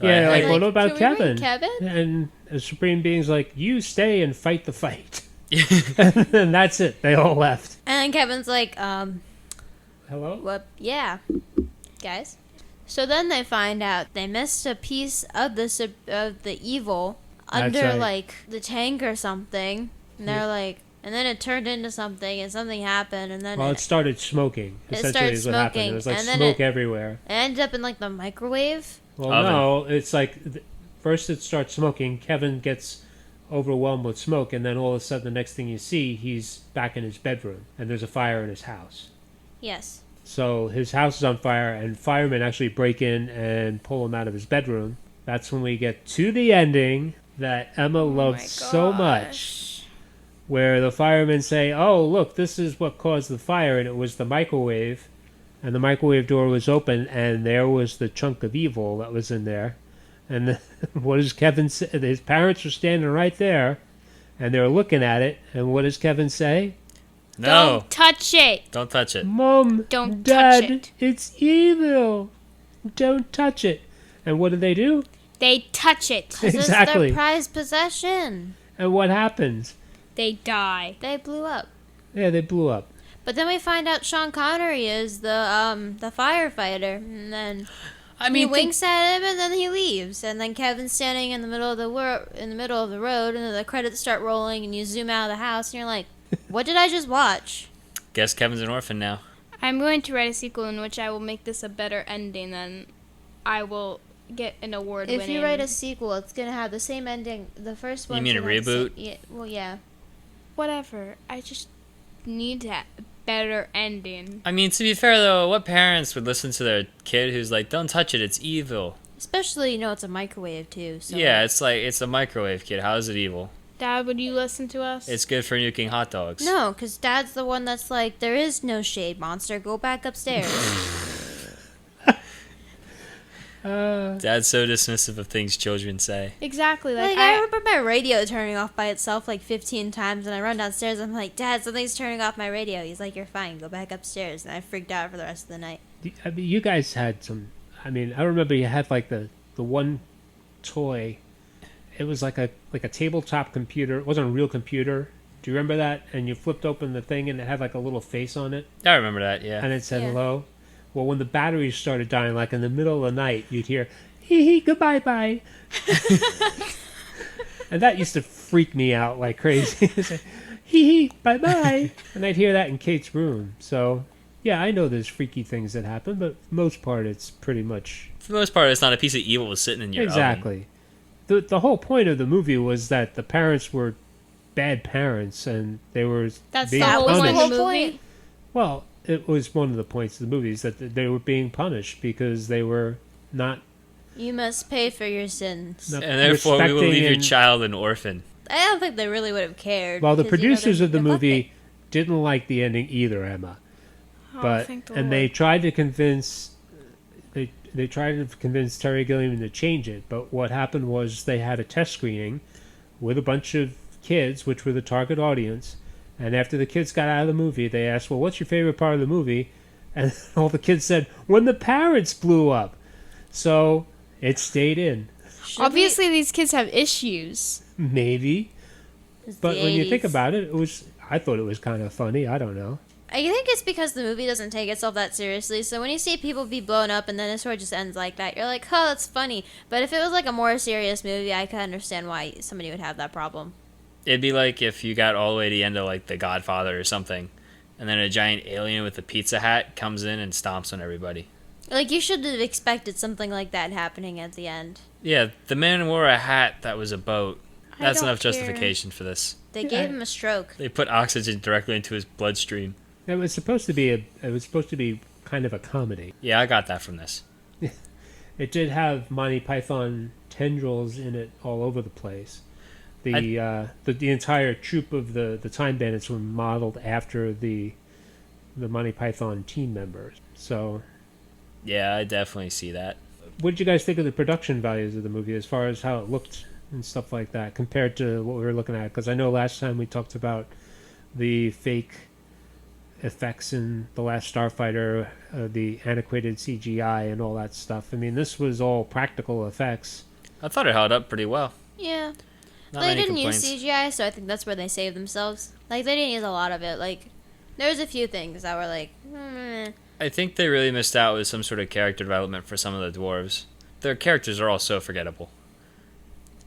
S4: Yeah, like,
S1: hey,
S4: what about
S2: "Can we bring
S4: Kevin?
S2: Kevin?"
S4: And the Supreme Being's like, "You stay and fight the fight." And that's it. They all left.
S3: And then Kevin's like,
S4: Hello.
S3: what? Yeah, guys. So then they find out they missed a piece of the evil
S4: That's
S3: under
S4: right.
S3: like the tank or something, and they're like, and then it turned into something, and something happened, and then
S4: Well,
S3: it
S4: it started smoking.
S3: It
S4: Essentially,
S3: started
S4: is what happened.
S3: smoking,
S4: There was like
S3: and then
S4: smoke
S3: it-
S4: everywhere.
S3: ended up in like the microwave.
S4: Well,
S1: Oven.
S4: no, it's like first it starts smoking. Kevin gets overwhelmed with smoke, and then all of a sudden the next thing you see, he's back in his bedroom, and there's a fire in his house.
S3: Yes.
S4: So his house is on fire, and firemen actually break in and pull him out of his bedroom. That's when we get to the ending that Emma loved so much, where the firemen say, oh, look, this is what caused the fire, and it was the microwave, and the microwave door was open, and there was the chunk of evil that was in there. And what does Kevin say? His parents were standing right there, and they were looking at it, and what does Kevin say?
S1: No.
S2: Don't touch it.
S1: Don't touch it.
S4: Mom,
S2: Don't
S4: Dad,
S2: touch it.
S4: it's evil. Don't touch it. And what do?
S2: They touch it.
S3: 'Cause
S4: Exactly.
S3: it's their prized possession.
S4: And what happens?
S2: They die.
S3: They blew up.
S4: Yeah, they blew up.
S3: But then we find out Sean Connery is the firefighter, and then
S1: I
S3: he
S1: mean,
S3: winks at him, and then he leaves, and then Kevin's standing in the middle of the road, and then the credits start rolling, and you zoom out of the house, and you're like, "What did I just watch?"
S1: guess Kevin's an orphan now.
S2: I'm going to write a sequel in which I will make this a better ending than I will get an award winning.
S3: If you write a sequel, it's gonna have the same ending. The first one.
S1: You mean a reboot?
S3: Yeah. Well, yeah.
S2: Whatever. I just need a better ending.
S1: I mean, to be fair though, what parents would listen to their kid who's like, "Don't touch it, it's evil"?
S3: Especially, it's a microwave too. So.
S1: Yeah, it's like it's a microwave kid. How is it evil?
S2: Dad, would you listen to us?
S1: It's good for nuking hot dogs.
S3: No, because Dad's the one that's like, there is no shade monster. Go back upstairs.
S1: Dad's so dismissive of things children say.
S2: Exactly.
S3: Like, I remember my radio turning off by itself like 15 times, and I run downstairs. I'm like, Dad, something's turning off my radio. He's like, you're fine. Go back upstairs. And I freaked out for the rest of the night.
S4: I mean, you guys had some. I mean, I remember you had like the one toy. It was like a tabletop computer. It wasn't a real computer. Do you remember that? And you flipped open the thing, and it had like a little face on it,
S1: I remember that, yeah.
S4: and it said
S3: Yeah.
S4: hello. Well, when the batteries started dying, like in the middle of the night, you'd hear hee hee goodbye bye, and that used to freak me out like crazy. It's like, hee hee bye bye, and I'd hear that in Kate's room. So yeah, I know there's freaky things that happen, but for the most part, it's pretty much
S1: For the most part, it's not a piece of evil sitting in your oven.
S4: exactly. The whole point of the movie was that the parents were bad parents, and they were
S2: That's
S4: being
S2: the whole
S4: punished.
S2: point of the
S3: Whole
S2: movie.
S3: point.
S4: Well, it was one of the points of the movie is that they were being punished because they were not.
S3: You must pay for your sins.
S4: not
S1: And therefore, we will
S4: respecting
S1: leave your
S4: and-
S1: child an orphan.
S3: I don't think they really would have cared.
S4: Well, the
S3: because,
S4: producers
S3: they're-
S4: of the
S3: they're
S4: movie
S3: nothing.
S4: didn't like the ending either, Emma.
S2: Oh,
S4: But
S2: thank the
S4: and
S2: Lord.
S4: they tried to convince they tried to convince Terry Gilliam to change it. But what happened was they had a test screening with a bunch of kids, which were the target audience. And after the kids got out of the movie, they asked, "Well, what's your favorite part of the movie?" And all the kids said, "When the parents blew up." So it stayed in.
S3: Should
S2: Obviously, these kids have issues.
S4: Maybe.
S3: we- it's
S4: But
S3: the
S4: when you think
S3: 80s.
S4: about it, I thought it was kind of funny. I don't know.
S3: I think it's because the movie doesn't take itself that seriously. So when you see people be blown up and then it sort of just ends like that, you're like, oh, that's funny. But if it was like a more serious movie, I could understand why somebody would have that problem.
S1: It'd be like if you got all the way to the end of like The Godfather or something, and then a giant alien with a pizza hat comes in and stomps on everybody.
S3: Like, you should have expected something like that happening at the end.
S1: Yeah, the man wore a hat that was a boat.
S2: I
S1: That's
S2: don't
S1: enough
S2: care.
S1: justification for this.
S3: They gave him a stroke.
S1: They put oxygen directly into his bloodstream.
S4: It was supposed to be kind of a comedy.
S1: Yeah, I got that from this.
S4: It did have Monty Python tendrils in it all over the place. The entire troupe of the Time Bandits were modeled after the Monty Python team members. So,
S1: Yeah, I definitely see that.
S4: what did you guys think of the production values of the movie as far as how it looked and stuff like that compared to what we were looking at? Because I know last time we talked about the fake effects in The Last Starfighter, the antiquated CGI and all that stuff. I mean, this was all practical effects.
S1: I thought it held up pretty well.
S3: Yeah.
S1: Not
S3: They
S1: many
S3: didn't
S1: complaints.
S3: use CGI, so I think that's where they saved themselves. Like, they didn't use a lot of it. Like, there was a few things that were like,
S1: I think they really missed out with some sort of character development for some of the dwarves. Their characters are all so forgettable.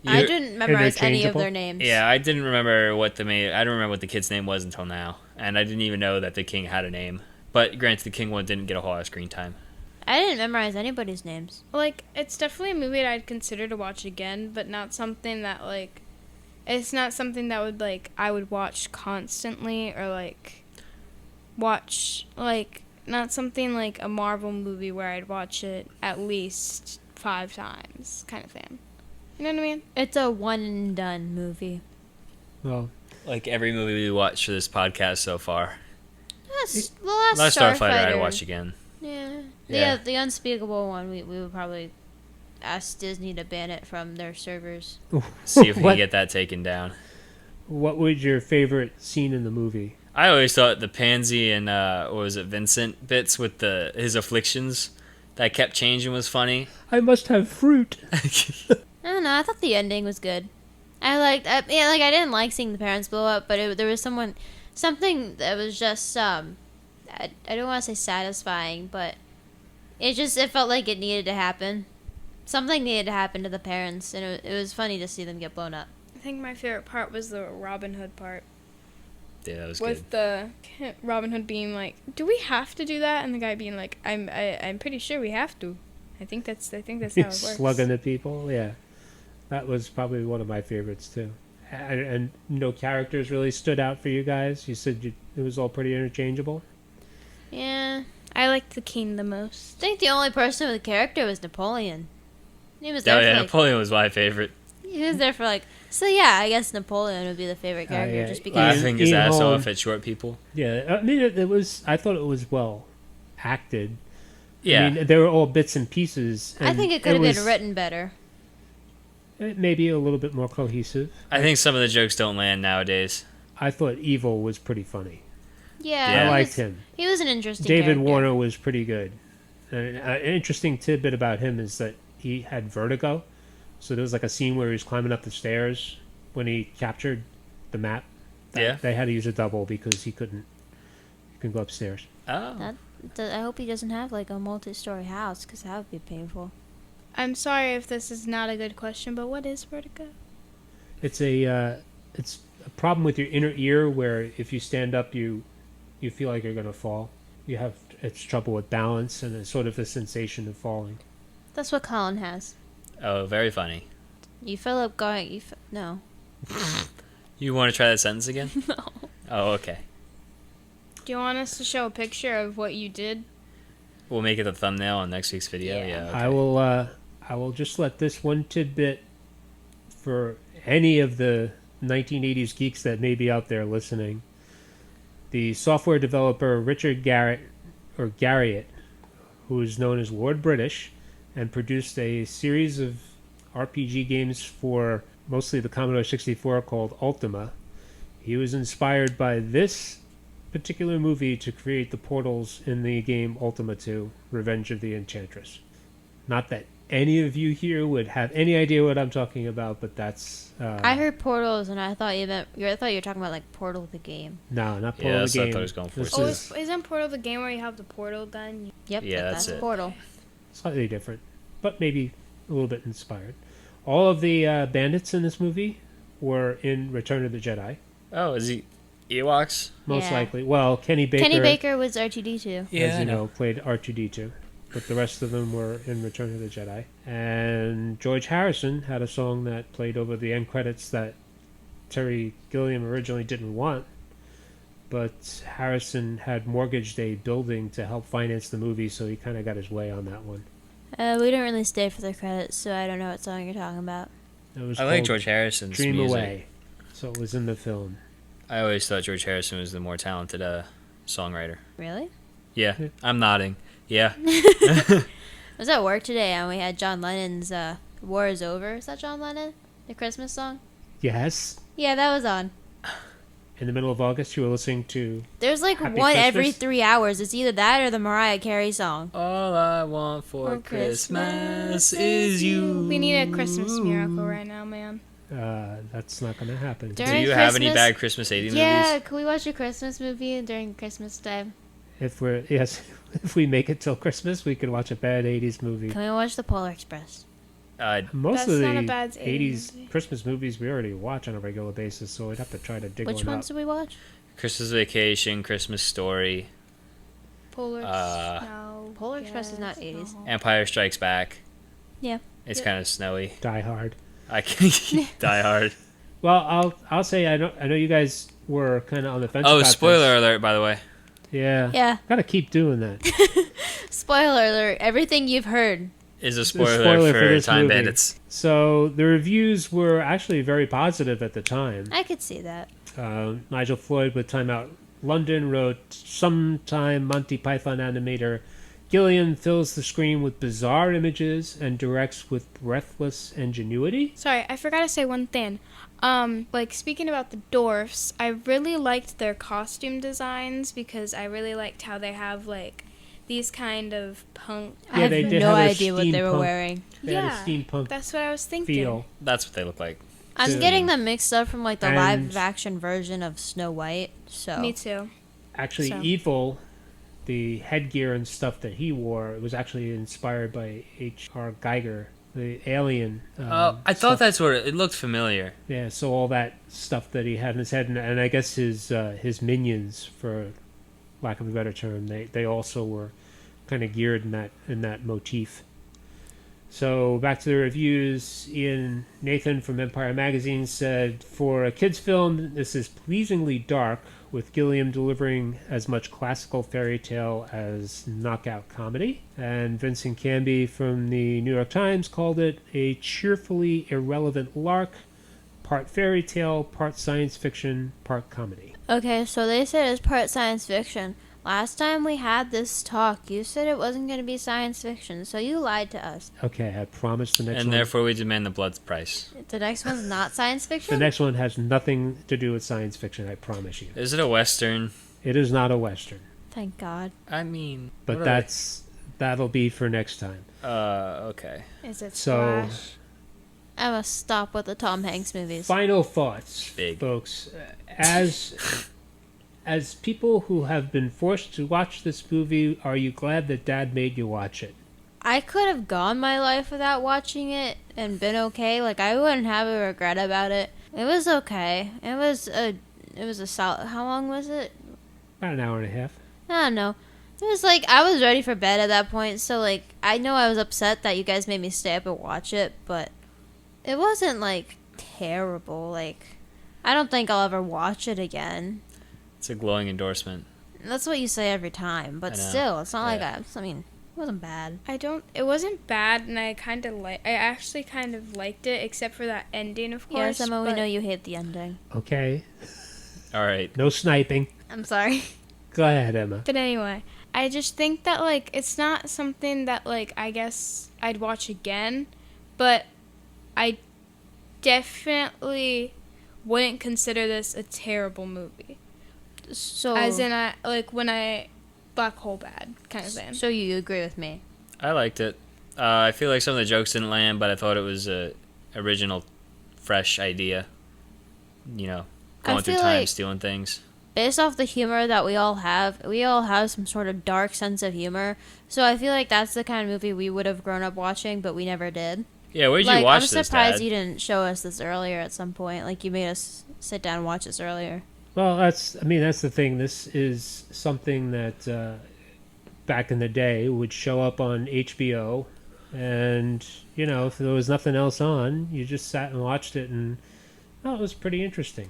S3: I
S1: You-
S3: didn't memorize any of
S4: interchangeable?
S3: their names.
S1: Yeah, I didn't remember what the main. I don't remember what the kid's name was until now, and I didn't even know that the king had a name. But granted, the king one didn't get a whole lot of screen time.
S3: I didn't memorize anybody's names.
S2: Like, it's definitely a movie that I'd consider to watch again, but not something that, like, It's not something that would like I would watch constantly or like watch like not something like a Marvel movie where I'd watch it at least 5 times kind of thing. You know what I mean?
S3: It's a one and done movie.
S4: Well,
S1: Like every movie we watched for this podcast so far.
S3: Yes, the last
S1: Starfighter I'd
S3: Starfighter.
S1: watch again.
S3: Yeah.
S1: Yeah.
S3: The Unspeakable one, we would probably ask Disney to ban it from their servers.
S1: See if we
S4: What?
S1: can get that taken down.
S4: what was your favorite scene in the movie?
S1: I always thought the Pansy and what was it, Vincent bits with his afflictions that kept changing was funny.
S4: I must have fruit.
S3: I don't know. I thought the ending was good. I didn't like seeing the parents blow up, but there was something that was just I don't want to say satisfying, but it felt like it needed to happen. Something needed to happen to the parents, and it was funny to see them get blown up.
S2: I think my favorite part was the Robin Hood part.
S1: Yeah, that was
S2: With the Robin Hood being like, "Do we have to do that?" And the guy being like, "I'm pretty sure we have to. I think that's how it works."
S4: Slugging at people, yeah. That was probably one of my favorites too. And no characters really stood out for you guys. You said it was all pretty interchangeable.
S3: Yeah.
S2: I liked the king the most.
S3: I think the only person with a character was Napoleon. He was
S1: good.
S3: there
S1: Oh, yeah,
S3: for like,
S1: Napoleon was my favorite.
S3: he was there for like, so yeah, I guess Napoleon would be the favorite character
S4: yeah.
S3: just
S1: Well, I
S3: because.
S1: think his
S4: Ian
S1: ass
S4: Holm.
S1: off at short people.
S4: Yeah, I mean it was. I thought it was well acted.
S1: Yeah.
S4: I mean they were all bits and pieces.
S3: I
S4: and
S3: think it could have been
S4: was
S3: written better.
S4: maybe a little bit more cohesive.
S1: I think some of the jokes don't land nowadays.
S4: I thought Evil was pretty funny.
S3: Yeah,
S1: Yeah.
S4: I
S3: he
S4: liked
S3: was,
S4: him.
S3: He was an interesting
S4: David
S3: character.
S4: Warner was pretty good. An interesting tidbit about him is that he had vertigo. So there was like a scene where he was climbing up the stairs when he captured the map.
S1: Yeah.
S4: They had to use a double because he couldn't go upstairs.
S1: Oh.
S3: I hope he doesn't have like a multi-story house because that would be painful.
S2: I'm sorry if this is not a good question, but what is vertigo?
S4: It's a problem with your inner ear where if you stand up you feel like you're going to fall. It's trouble with balance and it's sort of the sensation of falling.
S3: That's what Colin has.
S1: Oh, very funny.
S3: You feel up going. No.
S1: You want to try that sentence again?
S3: No.
S1: Oh, okay.
S2: Do you want us to show a picture of what you did?
S1: We'll make it the thumbnail on next week's video.
S3: Yeah.
S1: Yeah. Okay.
S4: I will just let this one tidbit for any of the 1980s geeks that may be out there listening. The software developer Richard Garriott, who is known as Lord British, and produced a series of RPG games for mostly the Commodore 64 called Ultima. He was inspired by this particular movie to create the portals in the game Ultima 2, Revenge of the Enchantress. Not that any of you here would have any idea what I'm talking about, but that's...
S3: I heard portals, and I thought you were talking about like Portal the game.
S4: No, not
S1: Yeah,
S4: Portal
S1: that's
S4: the
S1: what I
S4: game.
S1: thought he was going for.
S4: This
S2: Oh,
S4: is
S2: isn't Portal the game where you have the portal gun?
S3: Yep.
S1: Yeah,
S3: that's
S1: that's it.
S3: Portal.
S4: slightly different, but maybe a little bit inspired. All of the bandits in this movie were in Return of the Jedi,
S1: Oh, is he Ewoks?
S4: most
S3: Yeah.
S4: likely. Well, Kenny Baker,
S3: was R2D2.
S4: as you know, played R2-D2, but the rest of them were in Return of the Jedi. And George Harrison had a song that played over the end credits that Terry Gilliam originally didn't want, but Harrison had mortgaged a building to help finance the movie, so he kind of got his way on that one.
S3: We didn't really stay for the credits, so I don't know what song you're talking about.
S4: It was
S1: I like
S4: called
S1: George Harrison's
S4: Dream
S1: music.
S4: Away, so it was in the film.
S1: I always thought George Harrison was the more talented songwriter.
S3: Really?
S1: Yeah, I'm nodding. Yeah.
S3: I was at work today, and we had John Lennon's "War Is Over." Is that John Lennon? The Christmas song?
S4: Yes.
S3: Yeah, that was on.
S4: In the middle of August, you were listening to...
S3: There's like
S4: Happy
S3: one every
S4: Christmas?
S3: 3 hours. It's either that or the Mariah Carey song.
S1: All I want for
S3: For
S1: Christmas
S3: Christmas
S1: is you.
S2: We need a Christmas miracle right now, man.
S4: That's not going to happen.
S3: During
S1: Do you have any
S3: Christmas-
S1: bad Christmas 80
S3: Yeah,
S1: movies?
S3: can we watch a Christmas movie during Christmas time?
S4: If we make it till Christmas, we can watch a bad 80s movie.
S3: Can we watch The Polar Express?
S4: Most
S2: That's
S4: of
S2: not a
S4: the
S2: bad
S4: 80s
S2: movie.
S4: Christmas movies we already watch on a regular basis, so we'd have to try to dig
S3: Which
S4: one
S3: ones
S4: up.
S3: did we watch?
S1: Christmas Vacation, Christmas Story,
S2: Polar Snow.
S3: Polar Express is not 80s.
S2: no.
S1: Empire Strikes Back.
S3: Yeah.
S1: It's
S2: Yeah.
S1: kind of snowy.
S4: Die Hard.
S1: I can Die Hard.
S4: Well, I'll say I know you guys were kind of on the fence.
S1: Oh,
S4: about
S1: spoiler
S4: this.
S1: alert, by the way.
S4: Yeah.
S3: Yeah.
S4: Gotta keep doing that.
S3: Spoiler alert, everything you've heard.
S1: Is a
S4: spoiler
S1: spoiler,
S4: for
S1: for
S4: this
S1: Time
S4: movie.
S1: Bandits.
S4: So the reviews were actually very positive at the time.
S3: I could see that.
S4: Nigel Floyd with Time Out London wrote, "Sometime Monty Python animator Gilliam fills the screen with bizarre images and directs with breathless ingenuity."
S2: Sorry, I forgot to say one thing. Like speaking about the dwarfs, I really liked their costume designs because I really liked how they have like these kind of punk.
S3: I have
S4: they did
S3: no
S4: have a
S3: idea what they were
S4: steampunk-
S3: wearing.
S4: They had
S2: Yeah,
S4: a steampunk
S2: That's what I was thinking.
S4: feel.
S1: That's what they look like.
S3: I'm
S4: So-
S3: getting them mixed up from like the
S4: And-
S3: live action version of Snow White. So
S2: Me too.
S4: Actually,
S2: So-
S4: Evil, the headgear and stuff that he wore, it was actually inspired by H.R. Geiger, the alien.
S1: I thought
S4: stuff.
S1: that's what it looked familiar.
S4: Yeah, so all that stuff that he had in his head, and I guess his minions, for lack of a better term, they also were kind of geared in that motif. So back to the reviews. Ian Nathan from Empire Magazine said, "For a kids' film, this is pleasingly dark, with Gilliam delivering as much classical fairy tale as knockout comedy." And Vincent Canby from the New York Times called it a cheerfully irrelevant lark, part fairy tale, part science fiction, part comedy.
S3: okay, so they said it's part science fiction. Last time we had this talk, you said it wasn't going to be science fiction, so you lied to us.
S4: Okay, I promise the next
S1: And
S4: one.
S1: therefore we demand the blood price.
S3: The next one's not science
S4: The
S3: fiction?
S4: next one has nothing to do with science fiction, I promise you.
S1: Is it a Western?
S4: It is not a Western,
S3: Thank God.
S1: I mean...
S4: but
S1: what are
S4: that'll be for next time.
S1: okay.
S2: Is it
S4: So-
S2: Splash?
S3: I must stop with the Tom Hanks movies.
S4: Final thoughts,
S1: Big.
S4: folks. As people who have been forced to watch this movie, are you glad that Dad made you watch it?
S3: I could have gone my life without watching it and been okay. Like I wouldn't have a regret about it. It was okay. It was a solid. How long was it?
S4: About an hour and a half.
S3: I don't know. It was like I was ready for bed at that point. So like I know I was upset that you guys made me stay up and watch it, but it wasn't like terrible. Like I don't think I'll ever watch it again.
S1: It's a glowing endorsement.
S3: That's what you say every time, but
S1: I know.
S3: still, it's not like
S1: Yeah.
S3: I mean, it wasn't bad.
S2: It wasn't bad, and I actually kind of liked it, except for that ending, of course.
S3: Yes, Emma, we
S2: but-
S3: know you hate the ending.
S4: Okay,
S1: All right.
S4: no sniping.
S3: I'm sorry.
S4: Go ahead, Emma.
S2: But anyway, I just think that like it's not something that like I guess I'd watch again, but I definitely wouldn't consider this a terrible movie.
S3: So,
S2: As in, when I black hole bad kind of thing.
S3: so you agree with me?
S1: I liked it. I feel like some of the jokes didn't land, but I thought it was a original, fresh idea. You know, going through
S3: feel
S1: time,
S3: like-
S1: stealing things.
S3: Based off the humor that we all have some sort of dark sense of humor. So I feel like that's the kind of movie we would have grown up watching, but we never did.
S1: Yeah, where'd
S3: like,
S1: you watch
S3: I'm
S1: this,
S3: surprised
S1: Dad?
S3: you didn't show us this earlier at some point. Like you made us sit down and watch this earlier.
S4: Well, that's the thing. This is something that back in the day would show up on HBO, and you know, if there was nothing else on, you just sat and watched it, and it was pretty interesting.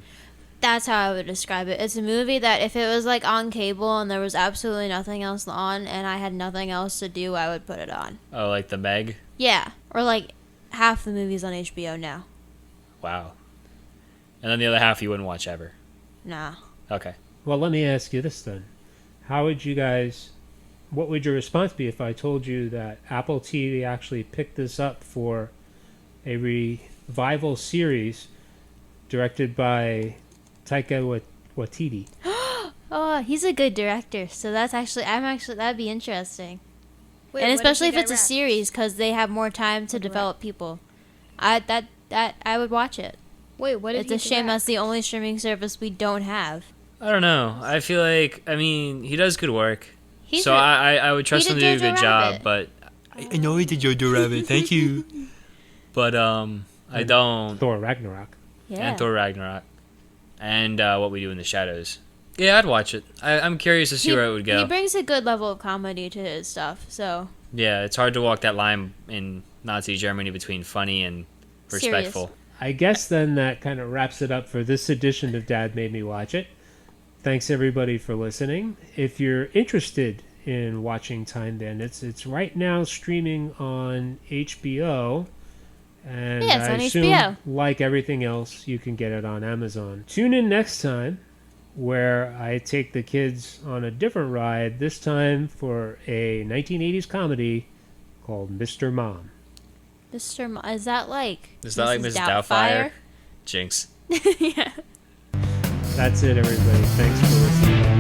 S3: That's how I would describe it. It's a movie that if it was like on cable and there was absolutely nothing else on and I had nothing else to do, I would put it on.
S1: Oh, like the Meg?
S3: Yeah, or like half the movies on HBO now.
S1: Wow. And then the other half you wouldn't watch ever.
S3: Nah.
S1: Okay.
S4: Well, let me ask you this then: what would your response be if I told you that Apple TV actually picked this up for a revival series directed by Taika Waititi?
S3: Oh, he's a good director, so that'd be interesting.
S2: Wait,
S3: And
S2: what did
S3: especially
S2: he
S3: if it's a
S2: direct?
S3: series, because they have more time to develop people. I would watch it.
S2: Wait, what did
S3: It's a
S2: he
S3: shame
S2: direct?
S3: that's the only streaming service we don't have.
S1: I don't know. I feel like, he does good work.
S3: He's
S1: So I would trust
S3: he
S1: him
S3: did
S1: to do a good
S3: Jojo
S1: job,
S3: Rabbit.
S1: but... I know he did Jojo Rabbit, thank you. But, I don't...
S4: Thor Ragnarok.
S3: yeah.
S1: And Thor Ragnarok. And What We Do in the Shadows. Yeah, I'd watch it. I'm curious to see where it would
S3: He
S1: go.
S3: brings a good level of comedy to his stuff, so
S1: Yeah, it's hard to walk that line in Nazi Germany between funny and
S3: Serious.
S1: respectful.
S4: I guess then that kind of wraps it up for this edition of Dad Made Me Watch It. Thanks everybody for listening. If you're interested in watching Time Bandits, it's right now streaming on HBO. And
S3: Yeah, it's
S4: I
S3: on
S4: assume,
S3: HBO.
S4: like everything else, you can get it on Amazon. Tune in next time where I take the kids on a different ride, this time for a 1980s comedy called Mr. Mom.
S3: Is that like
S1: Mrs. Doubtfire? Jinx.
S3: Yeah.
S4: That's it, everybody. Thanks for listening.